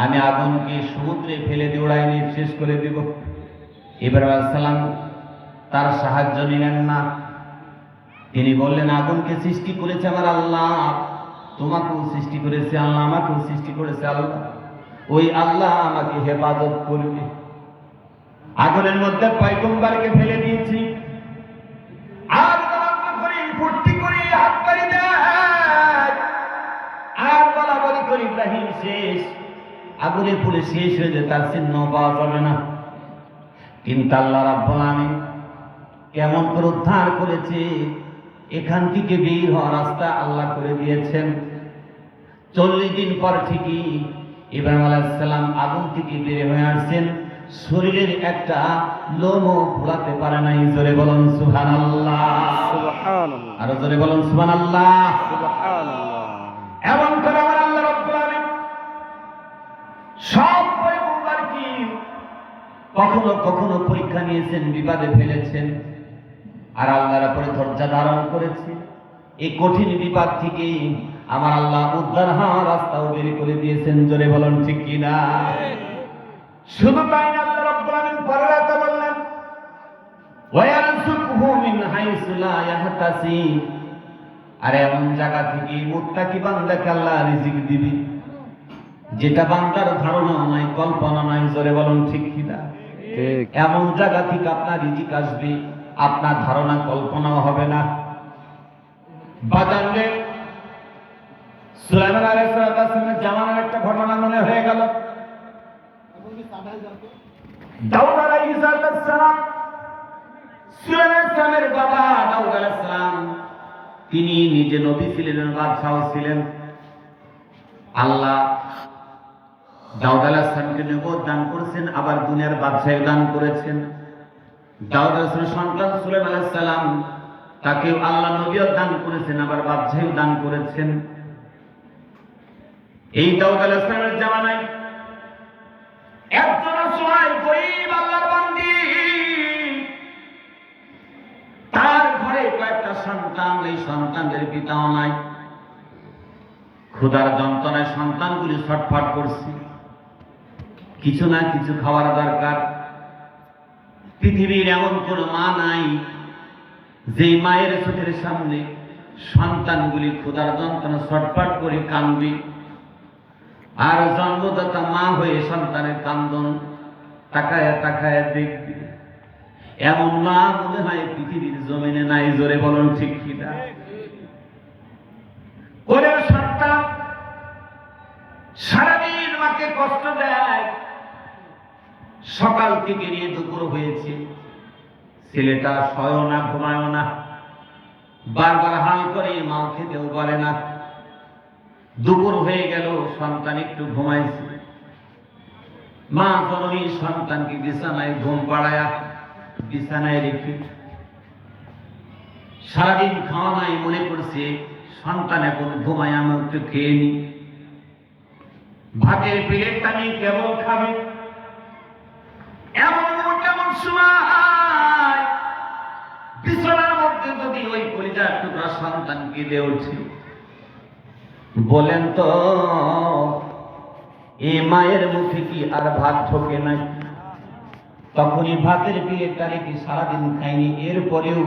আমি আগুনকে সমুদ্রে ফেলে দিয়ে উড়াই নিয়ে শেষ করে দিব। ইব্রাহিম আলাইহিস সালাম তার সাহায্য নিলেন না। তিনি বললেন, আগুনকে সৃষ্টি করেছে আমার আল্লাহ, তোমাকেও সৃষ্টি করেছে আল্লাহ, আমাকেও সৃষ্টি করেছে আল্লাহ, ওই আল্লাহ আমাকে হেফাজত করবে। আগুনের মধ্যে পয়গম্বরকে ফেলে দিয়েছি, আর ফুর্তি করে হাত পাড়ি দেয়, আর বলা বলি করে ইব্রাহিম শেষ, আগুনে পুড়ে শেষ হয়ে যায়, তার চিহ্ন পাওয়া যাবে না। কিন্তু আল্লাহ রাব্বুল আলামিন কেমন করে উদ্ধার করেছে, এখান থেকে বের হওয়ার রাস্তা আল্লাহ করে দিয়েছেন। 40 দিন পর ঠিকই ইব্রাহিম আলাইহিস সালাম আগুন থেকে বের হয়ে আসছেন, শরীরের একটা লোমও ফোলাতে পারে নাই। জোরে বলুন সুবহানাল্লাহ, সুবহানাল্লাহ, আরো জোরে বলুন সুবহানাল্লাহ, সুবহানাল্লাহ। এমন করে আমার আল্লাহ রাব্বুল আলামিন সব পয়গম্বর কি কখনো কখনো পরীক্ষা নিয়েছেন, বিপদে ফেলেছেন, আর আল্লাহর উপরে ধৈর্য ধারণ করেছে। এই কঠিন বিপদ থেকে আমার আল্লাহ উদ্ধার হওয়ার রাস্তাও বের করে দিয়েছেন। জোরে বলুন ঠিক কিনা? শুধু তাই না, আল্লাহ রাব্বুল আলামিন পরের আয়াতে বললেন, ওয়ায়ারযুকুহু মিন হাইসু লা ইয়াহতাসিব, আর এমন জায়গা থেকে মুত্তাকি বান্দাকে আল্লাহ রিজিক দিবে যেটা বান্দার ধারণা নাই, কল্পনা নাই। জোরে বলুন ঠিক কিনা? ঠিক। এমন জায়গা থেকে আপনার রিজিক আসবে, আপনার ধারণা কল্পনাও হবে না। বাজারে সুলাইমান আলাইহিস সালামের জামানার একটা ঘটনা মনে হয়ে গেল। দাউদ আলাইহিস সালাম, সুলাইমানের বাবা দাউদ আলাইহিস সালাম, তিনি নিজে নবী ছিলেন, বাদশাহ ছিলেন। আল্লাহ দাউদ আলাইহিস সালামকে নবুয়ত দান করেছেন, আবার দুনিয়ার বাদশাহ দান করেছেন। দাউদ আলাইহিস সালামের সন্তান সুলাইমান আলাইহিস সালাম, তাকে আল্লাহ নবুয়ত দান করেছেন, আবার বাদশাহ দান করেছেন। এই দাউদ আলাইহিস সালামের জামানায় একজন অসহায় গরীব আল্লাহর বান্দি, তার ঘরে কয়েকটা সন্তান, এই সন্তানদের পিতাও নাই। ক্ষুধার যন্ত্রণায় সন্তানগুলি ছটফট করছে, কিছু না কিছু খাওয়ার দরকার। পৃথিবীর এমন কোন মা নাই যে মায়ের চোখের সামনে সন্তানগুলি ক্ষুধার যন্ত্রণা ছটফট করে কাঁদবে, আর জন্মদাতা মা হয়ে সন্তানের কান্দন তাকায় তাকায় দেখবে। এমন মা মনে হয় পৃথিবীর জমিনে নাই। জোরে বলুন ঠিক কিনা? ওরে সন্তান সারাদিন মাকে কষ্ট দেয়, সকাল থেকে নিয়ে দুপুর হয়েছে, ছেলেটা শয়ও না, ঘুমায়ও না, বারবার হাল করে, মা খেতেও পারে না। দুপুর হয়ে গেল, সন্তান একটু ঘুমাইছে, মা জননী সন্তানকে বিছানায় ঘুম পাড়ায়া বিছানায় রেখে সারাদিন খাওয়া নাই, মনে করছে সন্তান এখন ঘুমায়, আমি একটু খেয়ে নি। ভাতের প্লেটটা নিয়ে কেবল খাবে, এমন কেমন সময় বিছানার মধ্যে যদি ওই কলিজার টুকরা সন্তান কেঁদে ওঠে, বলেন তো এই মায়ের মুখে কি আর ভাত ঢোকে নাই? তখনই ভাতের প্লেটটা রেখে সারাদিন খায়নি, এরপরেও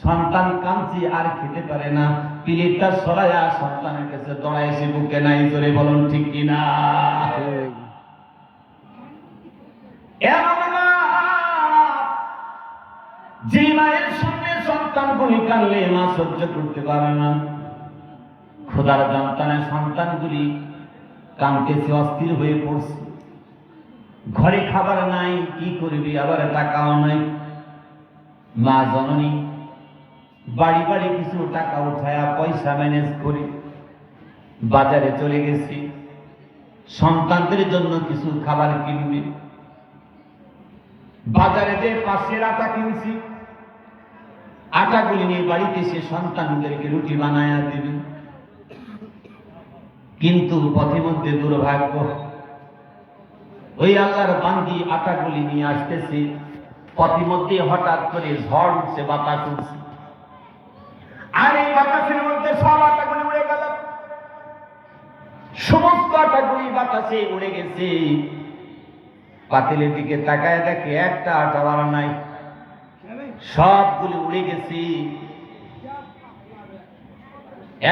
সন্তান কাঁদছে, আর খেতে পারে না। প্লেটটা সরাইয়া সন্তানের কাছে দৌড়াইছে, বুকে নাই। জোরে বলুন ঠিক কিনা? ঠিক। এমন মা যে মায়ের সামনে সন্তানগুলি কানলে মা সহ্য করতে পারে না, খোদার যন্ত্রণায় সন্তানগুলি কাঁদতেছে, অস্থির হয়ে পড়ছে। ঘরে খাবার নাই, কি করবি, আবার টাকাও নাই। মা জননী বাড়ি বাড়ি কিছু টাকা উঠায়া পয়সা ম্যানেজ করে বাজারে চলে গেছি, সন্তানদের জন্য কিছু খাবার কিনবে। বাজারে যে পাশের আটা কিনছি, আটাগুলি নিয়ে বাড়িতে সে সন্তানদেরকে রুটি বানায়া দিবে। কিন্তু পথে মধ্যে দুর্ভাগ্য, ওই আল্লাহর বান্দি আটাগুলি নিয়ে আসতেছে, পথে মধ্যে হঠাৎ করে ঝড় উঠছে, বাতাস উঠছে, আর এই বাতাসের মধ্যে সব আটাগুলি উড়ে গেল। সমস্ত আটাগুলি বাতাসে উড়ে গেছে। পাতিলের দিকে তাকায় দেখে একটা আটা আর নাই, সবগুলি উড়ে গেছে।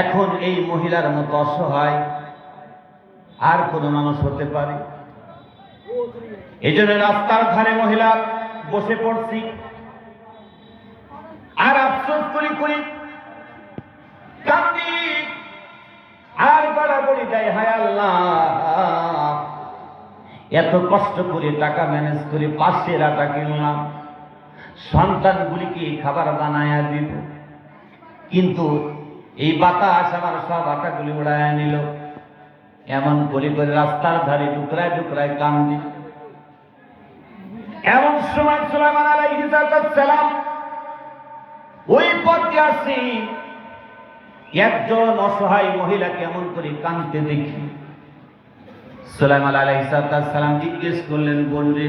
এখন এই মহিলার মতো অসহায় আর কোন মানুষ হতে পারে? এই জন্য রাস্তার ধারে মহিলা বসে পড়ছি, আর আফসোস করি করি কান্দি, আর গড়াগড়ি দেয়, হায় আল্লাহ, এত কষ্ট করে টাকা ম্যানেজ করে পাশের আটা কিনলাম, সন্তানগুলিকে খাবার বানায়া দিব, কিন্তু এই বাতাস আমার সব আটাগুলি উড়ায় নিল। এমন করে করে রাস্তার ধারে টুকরায় টুকরায় কান্দি। এমন সময় সুলাইমান আলাইহিস সালাম ওই পথে আসি, একজন অসহায় মহিলা কেমন করে কাঁদতে দেখি। সুলাইমান আলাইহিস সালাম জিজ্ঞেস করলেন, বোন রে,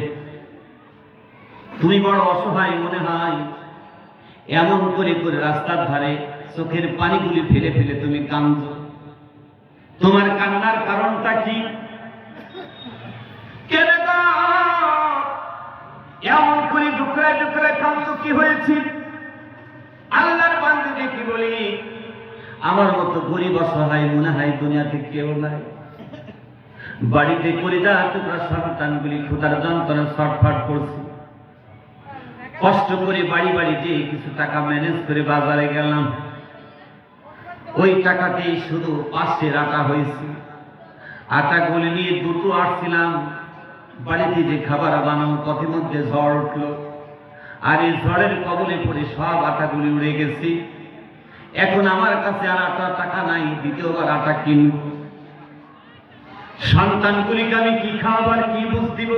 তুমি বড় অসহায় মনে হয়, এমন করে করে রাস্তার ধারে চোখের পানিগুলি ফেলে ফেলে তুমি কাঁদছো, তোমার কান্নার কারণটা কি? কেন এমন করে টুকরায় টুকরায় কাঁদছো, কি হয়েছে? আল্লাহর বান্দা দেখি বলি, আমার মতো গরিব অসহায় মনে হয় দুনিয়াতে কেউ নাই। বাড়িতে করে যা টুকরা সন্তানগুলি ক্ষুধার যন্ত্রণা ছটফট করছে, কষ্ট করে বাড়ি বাড়ি যে কিছু টাকা ম্যানেজ করে বাজারে গেলাম, ওই টাকাতেই শুধু পাশের আটা হয়েছে। আটা গলে নিয়ে দুটো আসছিলাম, বাড়িতে যে খাবার বানানো, পথে মধ্যে ঝড় উঠলো, আর এই ঝড়ের কবলে পড়ে সব আটাগুলি উড়ে গেছে। এখন আমার কাছে আর আটা টাকা নাই, দ্বিতীয়বার আটা কিনব। সন্তানগুলিকে আমি কি খাবার, কি বুঝ দিব?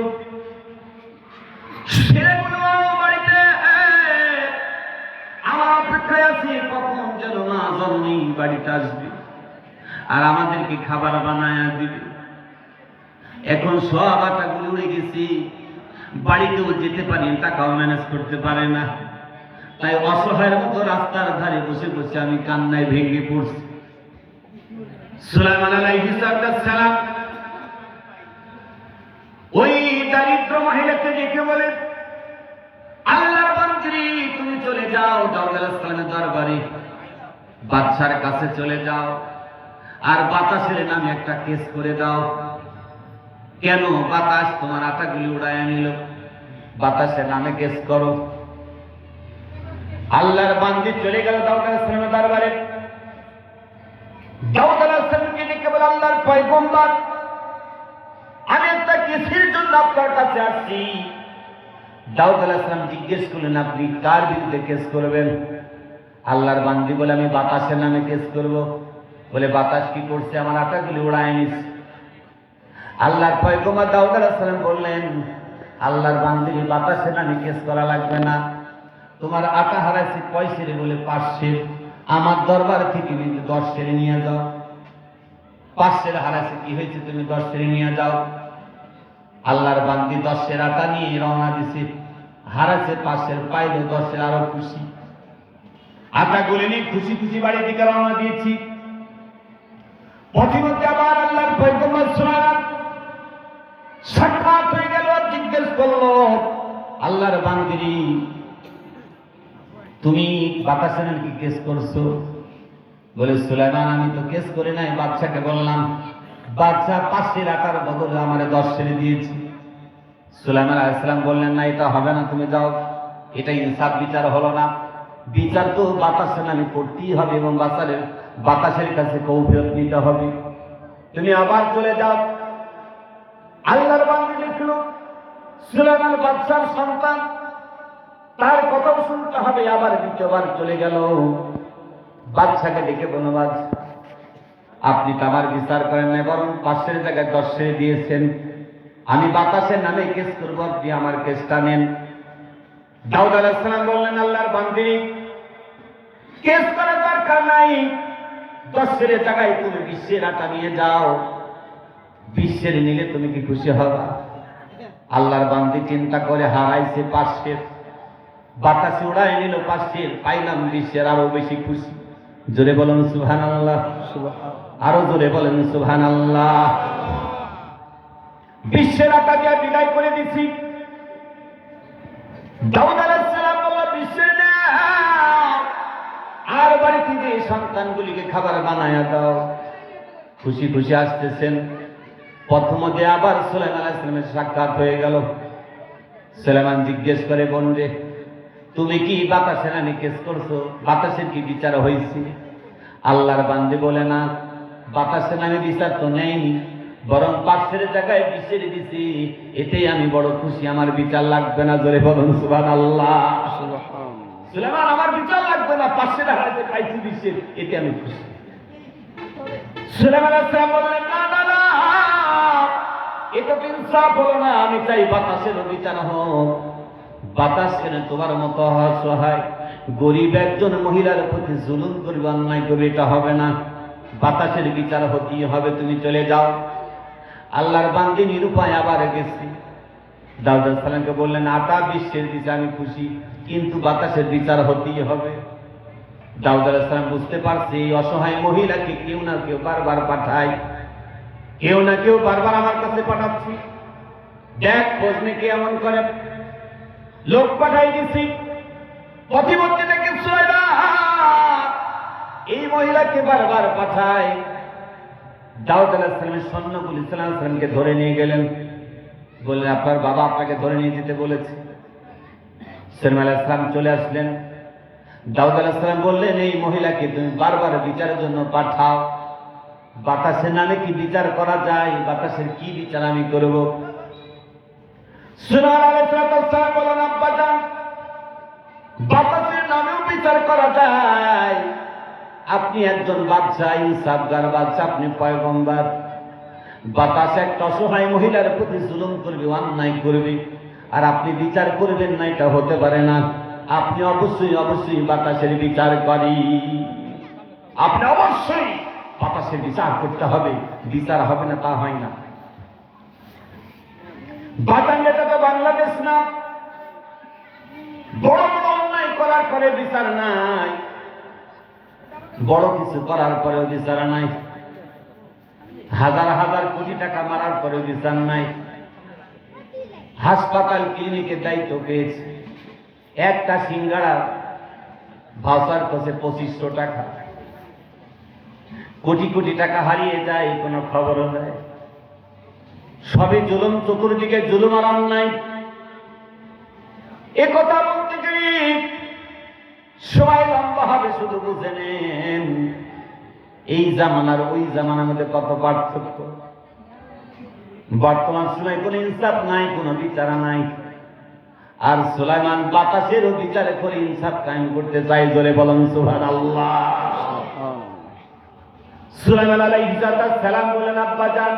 ছেলেগুলো বাড়িতে আমার অপেক্ষায় আছে, কখন যেন মা জননী বাড়িতে আসবে আর আমাদেরকে খাবার বানায়া দিবে। এখন সব আটাগুলো উড়ে গেছি, বাড়িতেও যেতে পারি, টাকাও ম্যানেজ করতে পারে না। তাই অসহায়ের মতো রাস্তার ধারে বসে বসে আমি কান্নায় ভেঙে পড়ছি। সুলাইমান আলাইহিস সালাম ওই দারিদ্র মহিলাকে ডেকে বলে, আল্লাহর বান্দি, তুমি চলে যাও দাউদ আলাইহিস সালামের দরবারে, বাদশার কাছে চলে যাও, আর বাতাসের নামে একটা কেস করে দাও। কেন বাতাস তোমার আটাগুলি উড়ায় নিল? বাতাসের নামে কেস করো। আল্লাহর বান্দি চলে গেল দাউদ আলাইহিস সালামের দরবারে। দাউদ আলাইহিস সালামকে ডেকে বলে, আল্লাহর পয়গম্বর, আমি একটা কেসের জন্য আপনার কাছে আসছি। দাউদ আলাইহিস সালাম জিজ্ঞেস করলেন, আপনি কার বিরুদ্ধে কেস করবেন? আল্লাহর বান্দি বলে, আমি বাতাসের নামে কেস করব। বলে, বাতাস কি করছে? আমার আটাগুলি উড়ায় নিছে। আল্লাহর পয়গম্বর দাউদ আলাইহিস সালাম বললেন, আল্লাহর বান্দি, বাতাসের নামে কেস করা লাগবে না, তোমার আটা হারাইছে কয় সেরে? বলে 5 সের। আমার দরবার থেকে তুমি 10 সেরে নিয়ে যাও। 5 সের হারাইছে, কি হয়েছে? তুমি 10 সেরে নিয়ে যাও। আল্লাহর বান্দি 10 সের আটা নিয়ে রওনা দিছে। হারাইছে 5 সের, পাইলো 10 সের, আরো খুশি। আটা গুলি নিয়ে খুশি খুশি বাড়ির দিকে রওনা দিয়েছি। পথিমধ্যে আবার আল্লাহর পয়গম্বর সুলাইমান সাক্ষাৎ হয়ে গেল, জিজ্ঞেস করলো, আল্লাহর বান্দি, তুমি বাতাসের নামে কি কেস করছো? বলে, সুলাইমান, আমি তো কেস করি নাই, বাদশাকে বললাম, বাদশা 5 সের আটার বদলে আমারে 10 সের দিয়েছি। সুলাইমান আলাইহিস সালাম বললেন, না, এটা হবে না, তুমি যাও, এটা ইনসাফ বিচার হলো না। বিচার তো বাতাসে নামে করতেই হবে এবং বাতাসের কাছে কৌফিয়ত নিতে হবে। তুমি আবার চলে যাও। আল্লাহর বান্দী লিখলো সুলাইমান বাদশার সন্তান, তার কথাও শুনতে হবে। আবার দ্বিতীয়বার চলে গেল, বাদশাকে ডেকে বলল, বাদশা আপনি তো আমার বিচার করেন না, বরং 500 জায়গায় 10 দিয়েছেন। আমি বাতাসের নামে কেস করবো, আপনি আমার কেসটা নেন। দাউদ আলাইহিস সালাম বললেন, আল্লাহর বান্দী কেস করার দরকার নাই, 10 জায়গায় তুমি 20 আটা নিয়ে যাও, 20 নিলে তুমি কি খুশি হবা? আল্লাহর বান্দী চিন্তা করে হারাইছে 500, বাতাসে উড়ায় নিল 500, পাইলাম 20, আরো বেশি খুশি। জোরে বলেন সুবহানাল্লাহ। আরো জোরে বলেন সুবহানাল্লাহ। 20 আটা দিয়ে বিদায় করে দিছি। দাউদ আলাইহিস সালাম বলল, 20 নাও, আর বাড়িতে যে সন্তানগুলিকে খাবার বানায়া দাও। খুশি খুশি আসতেছেন। প্রথমে আবার সুলাইমান আলাইহিস সালামের সাক্ষাৎ হয়ে গেল। সুলাইমান জিজ্ঞেস করে, বোন রে, তুমি কি বাতাসের নামে কেস করছো? বাতাসের কি বিচার হয়েছে? আল্লাহর বান্দী বলে, না, বাতাসের নামে বিচার তো নেয়নি, বরং 500 জায়গায় 20 দিছি, এতেই আমি বড় খুশি, আমার বিচার লাগবে না। জোরে বলুন সুবহানাল্লাহ। সুলাইমান, আমার বিচার লাগবে না, 500 হারাইতে পাইছি 20, এতে আমি খুশি। সুলাইমান আলাইহিস সালাম বললেন, না না না, এটা তো ইনসাফ হলো না, আমি চাই বাতাসের বিচার হোক। বাতাস কেন তোমার মতো অসহায় গরিব একজন মহিলার প্রতি জুলুম করবে, অন্যায় করবে, এটা হবে না। বাতাসের বিচার হতেই হবে, তুমি চলে যাও। আল্লাহর বান্দী নিরুপায় আবার গেছি। দাউদ আলাইহিস সালামকে বললেন, আটা 20 দিছে, আমি খুশি, কিন্তু বাতাসের বিচার হতেই হবে। দাউদ আলাইহিস সালাম বুঝতে পারছে এই অসহায় মহিলাকে কেউ না কেউ বারবার পাঠায়, কেউ না কেউ বারবার আমার কাছে পাঠাচ্ছি, দেখ খোঁজ নে কে এমন করে। লোক পাঠাই দিছি, প্রতিমধ্যে দেখে সুলাইমান এই মহিলাকে বারবার পাঠায়। দাউদ আলাইহিস সালামের সৈন্যগুলি সুলাইমান আলাইহিস সালামকে ধরে নিয়ে গেলেন, বললেন, আপনার বাবা আপনাকে ধরে নিয়ে যেতে বলেছে। সুলাইমান আলাইহিস সালাম চলে আসলেন। দাউদ আলাইহিস সালাম বললেন, এই মহিলাকে তুমি বারবার বিচারের জন্য পাঠাও। বাতাসের নামে কি বিচার করা যায়? বাতাসের কি বিচার আমি করব? সুলাইমান আলাইহিস সালাম বলেন, আব্বাজান, বাতাসের নামেও বিচার করা যায়। আপনি একজন বাদশা, ইনসাফগার বাদশা, আপনি পয়গম্বর। বাতাস একটা অসহায় মহিলার প্রতি জুলুম করবে, অন্যায় করবে, আর আপনি বিচার করবেন না, এটা হতে পারে না। আপনি অবশ্যই অবশ্যই বাতাসের বিচার করি, আপনি অবশ্যই বাতাসের বিচার করতে হবে। বিচার হবে না তা হয় না। বাতাস, এটা তো বাংলাদেশ না। বড় বড় অন্যায় করার পরে বিচার নাই, বড় কিছু করার পরেও বিচার নাই, হাজার হাজার কোটি টাকা মারার পরেও বিচার নাই। হাসপাতাল ক্লিনিকের দায়িত্ব পেয়েছে, একটা সিঙ্গাড়া ভাউচার করছে 2500 টাকা, কোটি কোটি টাকা হারিয়ে যায়, কোনো খবরও নেই। সবই জুলুম, চতুর্দিকে জুলুম আর অন্যায়। এ কথা বলতে গেলে সময় লম্বা হবে, শুধু বুঝে নেন এই জামানার ওই জামানার মধ্যে কত পার্থক্য। বর্তমান সময় কোনো ইনসাফ নাই, কোনো বিচার নাই। আর সুলাইমান বাতাসেরও বিচার করে ইনসাফ কায়েম করতে চাই। জোরে বলেন সুবহানাল্লাহ। সুলাইমান আলাইহিস সালাম বলেন, আব্বাজান,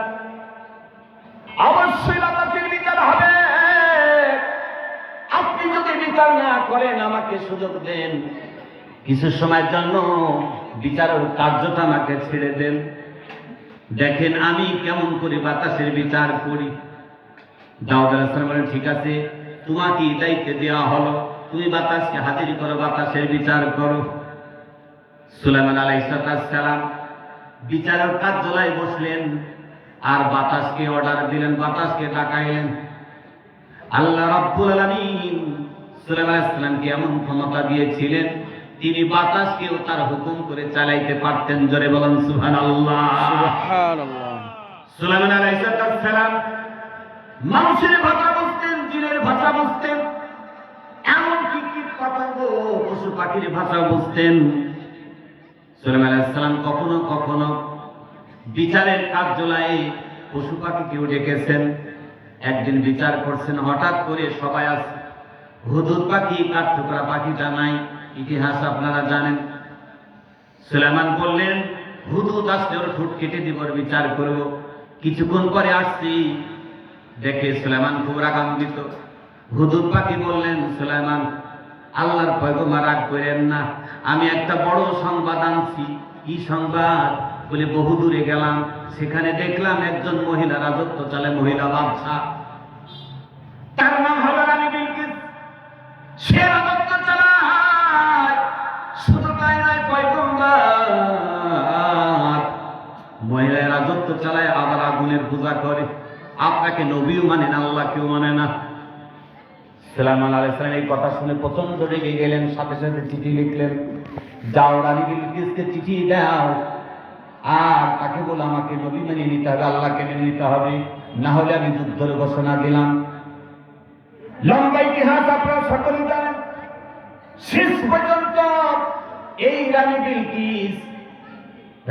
অবশ্যই বাতাসের বিচার হবে। আপনি যদি বিচার না করেন আমাকে সুযোগ দেন, কিছু সময়ের জন্য বিচারের কার্যটা আমাকে ছেড়ে দেন, দেখেন আমি কেমন করে বাতাসের বিচার করি। দাউদ আলাইহিস সালাম বলেন, ঠিক আছে, তোমাকে দায়িত্ব দেওয়া হলো, তুমি বাতাসকে হাজির করো, বাতাসের বিচার করো। সুলাইমান আলাইহিস সালাম বিচারের কার্যালয়ে বসলেন আর বাতাসকে অর্ডার দিলেন, বাতাসকে ডাকাইলেন। আল্লাহ রাব্বুল আলামিন সুলাইমান আলাইহিস সালামকে এমন ক্ষমতা দিয়েছিলেন, তিনি বাতাসকেও তার হুকুম করে চালাইতে পারতেন। জোরে বলেন সুবহানাল্লাহ। সুবহানাল্লাহ। সুলাইমান আলাইহিস সালাম মানুষের ভাষা বুঝতেন, জিনের ভাষা বুঝতেন, এমনকি কীট পতঙ্গ পশু পাখির ভাষা বুঝতেন। সুলাইমান আলাইহিস সালাম কখনো কখনো বিচারের কার্যালয়ে পশু পাখিকেও ডেকেছেন। একদিন বিচার করছেন, হঠাৎ করে সবাই আছে, হুদুদ পাখি কাঠঠোকরা পাখিটা নাই। ইতিহাস আপনারা জানেন। সুলাইমান বললেন, হুদুদ আসলে ওর ঠোঁট কেটে দিব, ওর বিচার করব। কিছুক্ষণ পরে আসছি, দেখে সুলাইমান খুব রাগান্বিত। হুদুদ পাখি বললেন, সুলাইমান, আল্লাহর পয়গম্বর, রাগ করেন না, আমি একটা বড় সংবাদ আনছি। কি সংবাদ? বলে, বহু দূরে গেলাম, সেখানে দেখলাম একজন মহিলা রাজত্ব চলে, মহিলা বাদশা, তার নাম হলো রানী বিলকিস। সে রাজত্ব চালায়, শুধু তাই নয় পয়গম্বর, মহিলা রাজত্ব চালায়, আবার আগুনের পূজা করে। আপনাকে নবীও মানে না, আল্লাহকেও মানে না। সুলাইমান আলাইহিস সালাম এই কথা শুনে প্রচন্ড রেগে গেলেন, সাথে সাথে চিঠি লিখলেন, যাও রানী বিলকিসকে চিঠি দাও, আর তাকে বলে আমাকে নবী মেনে নিতে হবে, আল্লাহকে মেনে নিতে হবে, না হলে আমি যুদ্ধের ঘোষণা দিলাম। লম্বা ইতিহাস আপনারা সকলে জানেন। শেষ পর্যন্ত এই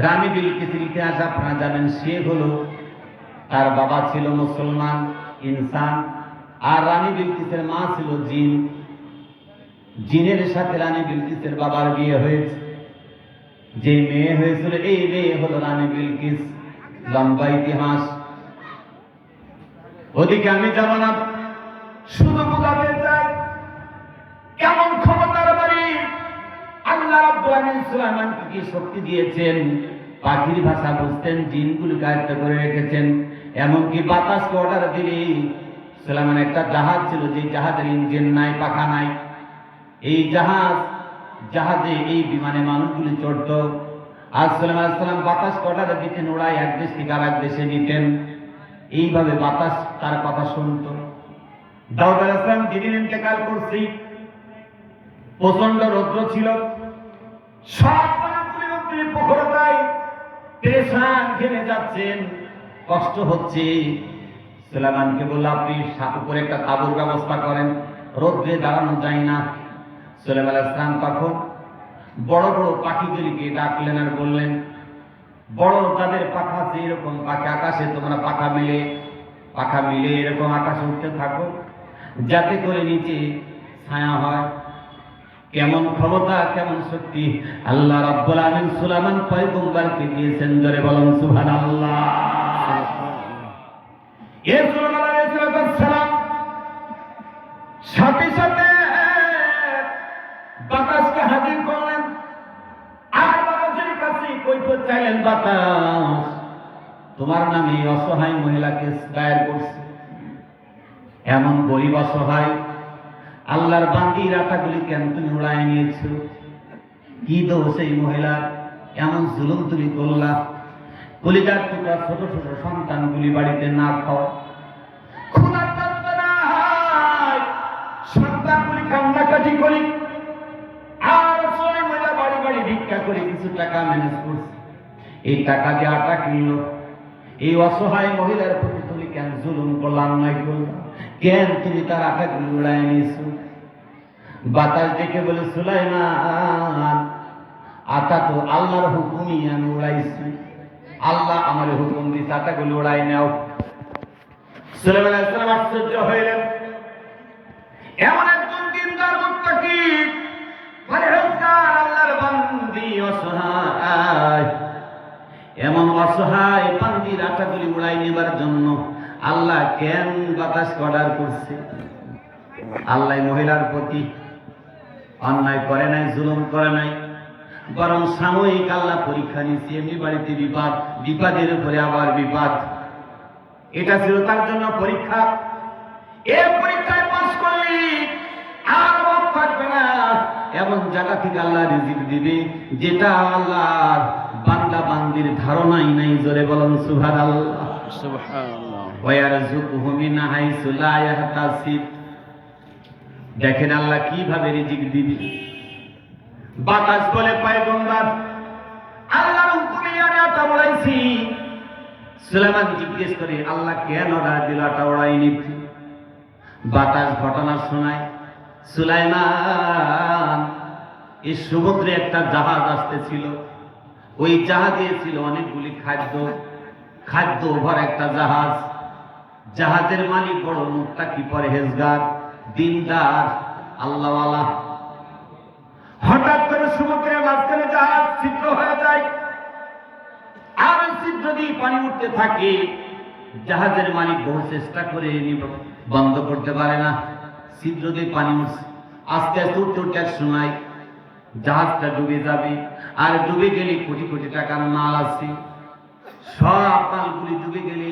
রানী বিলকিসের ইতিহাস আপনারা জানেন। সে হলো, তার বাবা ছিল মুসলমান ইনসান, আর রানী বিলকিসের মা ছিল জিন। জিনের সাথে রানী বিলকিসের বাবার বিয়ে হয়েছে। যে মেয়ে হয়েছিল, এই মেয়ে হলো রানী বিলকিস। লম্বা ইতিহাস, ওদিকে আমি যাব না, শুধু বোঝাতে চাই কেমন ক্ষমতার বাড়ি আল্লাহ রাব্বুল আলামিন সুলাইমানকে কি শক্তি দিয়েছেন। পাখির ভাষা বুঝতেন, জিনগুলোকে আয়ত্ত করে রেখেছেন। এমনকি বাতাসকে অর্ডার দিলে, সুলাইমান একটা জাহাজ ছিল, যে জাহাজের ইঞ্জিন নাই, পাখা নাই। এই জাহাজে এই বিমানে মানুষগুলি চড়ত। আর সুলাইমান আলাইহিস সালাম বাতাসকে অর্ডার দিতেন, ওরাই এক দেশ থেকে আর এক দেশে নিতেন। এইভাবে বাতাস তার কথা শুনত। দাউদ আলাইহিস সালাম যেদিন ইন্তেকাল করছে, প্রচন্ড রৌদ্র ছিল, সব মানুষগুলি রৌদ্রে প্রখরতায় পেরেশান, ঘেমে যাচ্ছেন, কষ্ট হচ্ছে। সুলাইমানকে বলল, আপনি উপরে একটা তাঁবুর ব্যবস্থা করেন, রৌদ্রে দাঁড়ানো যায় না। সুলাইমান আলাইহিস সালাম তখন বড় বড় পাখিগুলিকে ডাকলেন আর বললেন, বড় যাদের পাখা আছে, এরকম পাখি আকাশে তোমরা পাখা মিলে এরকম আকাশে উঠতে থাকো, যাতে করে নিচে ছায়া হয়। কেমন ক্ষমতা, কেমন শক্তি আল্লাহ রাব্বুল আলামিন সুলাইমান পয়গম্বরকে দিয়েছেন। জোরে বলুন সুবহানাল্লাহ। এই সুলাইমান আলাইহিস সালাম সাথে সাথে বাতাসকে হাজির করলেন, আর বাতাসের কাছে কৈফিয়ত চাইলেন, বাতাস, তোমার নামে এই অসহায় মহিলাকে দায়ের করছে। এমন গরিব অসহায় আল্লাহর বান্দির আটাগুলি কেন তুমি উড়ায় নিয়েছো? কি দোষ এই মহিলার? এমন জুলুম তুমি করলা। কলিজার টুকরা ছোট ছোট সন্তানগুলি বাড়িতে না খাও, ক্ষুধার যন্ত্রণায় সন্তানগুলি কান্নাকাটি করি, আর অসহায় মহিলা বাড়ি বাড়ি ভিক্ষা করে কিছু টাকা ম্যানেজ করছে। এই টাকা দিয়ে আটা কিনলো। এই অসহায় মহিলার প্রতি তুমি কেন জুলুম করলা, অন্যায় করলা? কেন তুমি তার আটাগুলি উড়ায় নিয়েছো? বাতাস ডেকে বলে, সুলাইমান, আটা তো আল্লাহর হুকুমই আমি উড়াইছি, আল্লাহ আমার হুকুম দিচ্ছে, আটাগুলি উড়াই নাও। সুলাইমান আলাইহিস সালাম আশ্চর্য হইলেন। এমন একজন দিনদার মুত্তাকি, পরহেজগার আল্লাহর বান্দি অসহায়, এমন অসহায় বান্দির আটাগুলি উড়াই নেবার জন্য আল্লাহ কেন বাতাস অর্ডার করছে? আল্লাহ মহিলার প্রতি অন্যায় করে নাই, জুলুম করে নাই, বরং সাময়িক আল্লাহ পরীক্ষা নিচ্ছে। এমনি বাড়িতে বিপদ, বিপদের উপরে আবার বিপদ, এটা ছিল তার জন্য পরীক্ষা। এই পরীক্ষায় পাস করলি আর অভাব থাকবে না। এমন জায়গা থেকে আল্লাহ রিজিক দিবে যেটা আল্লাহর বান্দা বান্দির ধারণাই নাই। জোরে বলুন সুবহানাল্লাহ। সুবহানাল্লাহ। ওয়া ইয়ারযুকুহু মিন হাইসু লা ইয়াহতাসিব। দেখেন আল্লাহ কিভাবে রিজিক দিবে। বাতাস বলে, পয়গম্বর, আল্লাহর হুকুমে আমি আটা উড়াইছি। সুলাইমান জিজ্ঞেস করে, আল্লাহ কেন অর্ডার দিল আটা উড়াইনি? বাতাস ঘটনা শোনায়। সুলাইমান এই সমুদ্রে একটা জাহাজ আসতেছিল, ওই জাহাজে ছিল অনেকগুলি খাদ্য ভর একটা জাহাজ। জাহাজের মালিক বড় মুত্তাকি, পরহেজগার, দিনদার, আল্লাহওয়ালা। হঠাৎ করে সমুদ্রের মাঝখানে জাহাজ ছিদ্র হয়ে যায়, আর ছিদ্র দিয়ে পানি উঠতে থাকে। জাহাজের মালিক বহু চেষ্টা করে বন্ধ করতে পারে না, ছিদ্র দিয়ে পানি উঠছে। আস্তে আস্তে উঠতে এক সময় জাহাজটা ডুবে যাবে, আর ডুবে গেলে কোটি কোটি টাকার মাল আছে, সব মালগুলি ডুবে গেলে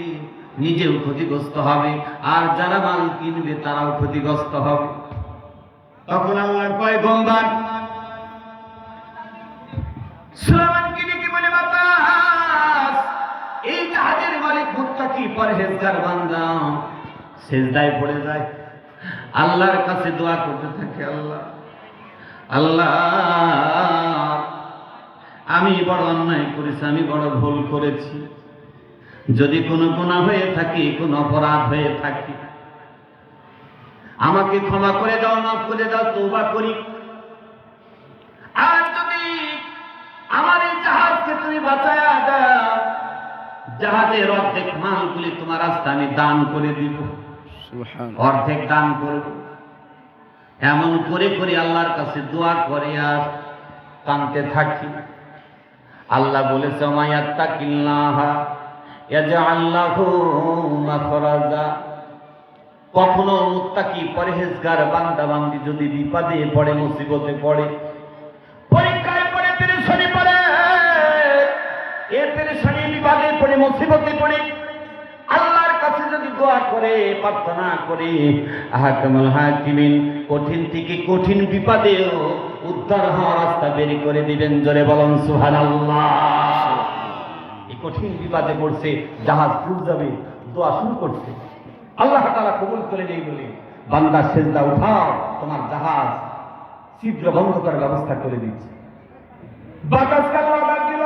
নিজেও ক্ষতিগ্রস্ত হবে, আর যারা মাল কিনবে তারাও ক্ষতিগ্রস্ত হবে। তখন আল্লাহর পয়গম্বর সুলাইমানকে ডেকে বলে, বাতাস, এই জাহাজের মালিক মুত্তাকি পরহেজগার বান্দা সিজদায় পড়ে যায়, আল্লাহর কাছে দোয়া করতে থাকে, আল্লাহ আল্লাহ, আমি বড় অন্যায় করেছি, আমি বড় ভুল করেছি। যদি কোনো গুনাহ হয়ে থাকে, কোনো অপরাধ হয়ে থাকে, আমাকে ক্ষমা করে দাও, মাফ করে দাও, তওবা করি। আর যদি আমার এই জাহাজকে তুমি বাঁচায়া দাও, জাহাজের অর্ধেক মালগুলি তোমার রাস্তা আমি দান করে দিব, অর্ধেক দান করব। এমন করে করে আল্লাহর কাছে দোয়া করে আর কাঁদতে থাকি। আল্লাহ বলেছে, মায়াত্তাকিল্লাহ ইয়াজআল লাহু মাখরাজা। কখনো মুত্তাকি পরহেজগার বান্দা বান্দি যদি বিপদে পড়ে, মুসিবতে পড়ে, পরীক্ষায় পড়ে, পেরেশানি পড়ে, এর পেরেশানি বিপদে পড়ে, মুসিবতে পড়ে, আল্লাহর কাছে যদি দোয়া করে, প্রার্থনা করে, আহকামুল হাকিমিন কঠিন থেকে কঠিন বিপদেও উদ্ধার হওয়ার রাস্তা বের করে দিবেন। জোরে বলুন সুবহানাল্লাহ। এই কঠিন বিপদে পড়ছে, জাহাজ ডুব যাবে, দোয়া শুরু করছে, আল্লাহ তাআলা কবুল করে নেই বলে বান্দা সেজদা উঠাও, তোমার জাহাজ ছিদ্র বন্ধ করার ব্যবস্থা করে দিচ্ছে। বাতাস কাল্লা ডাক দিল,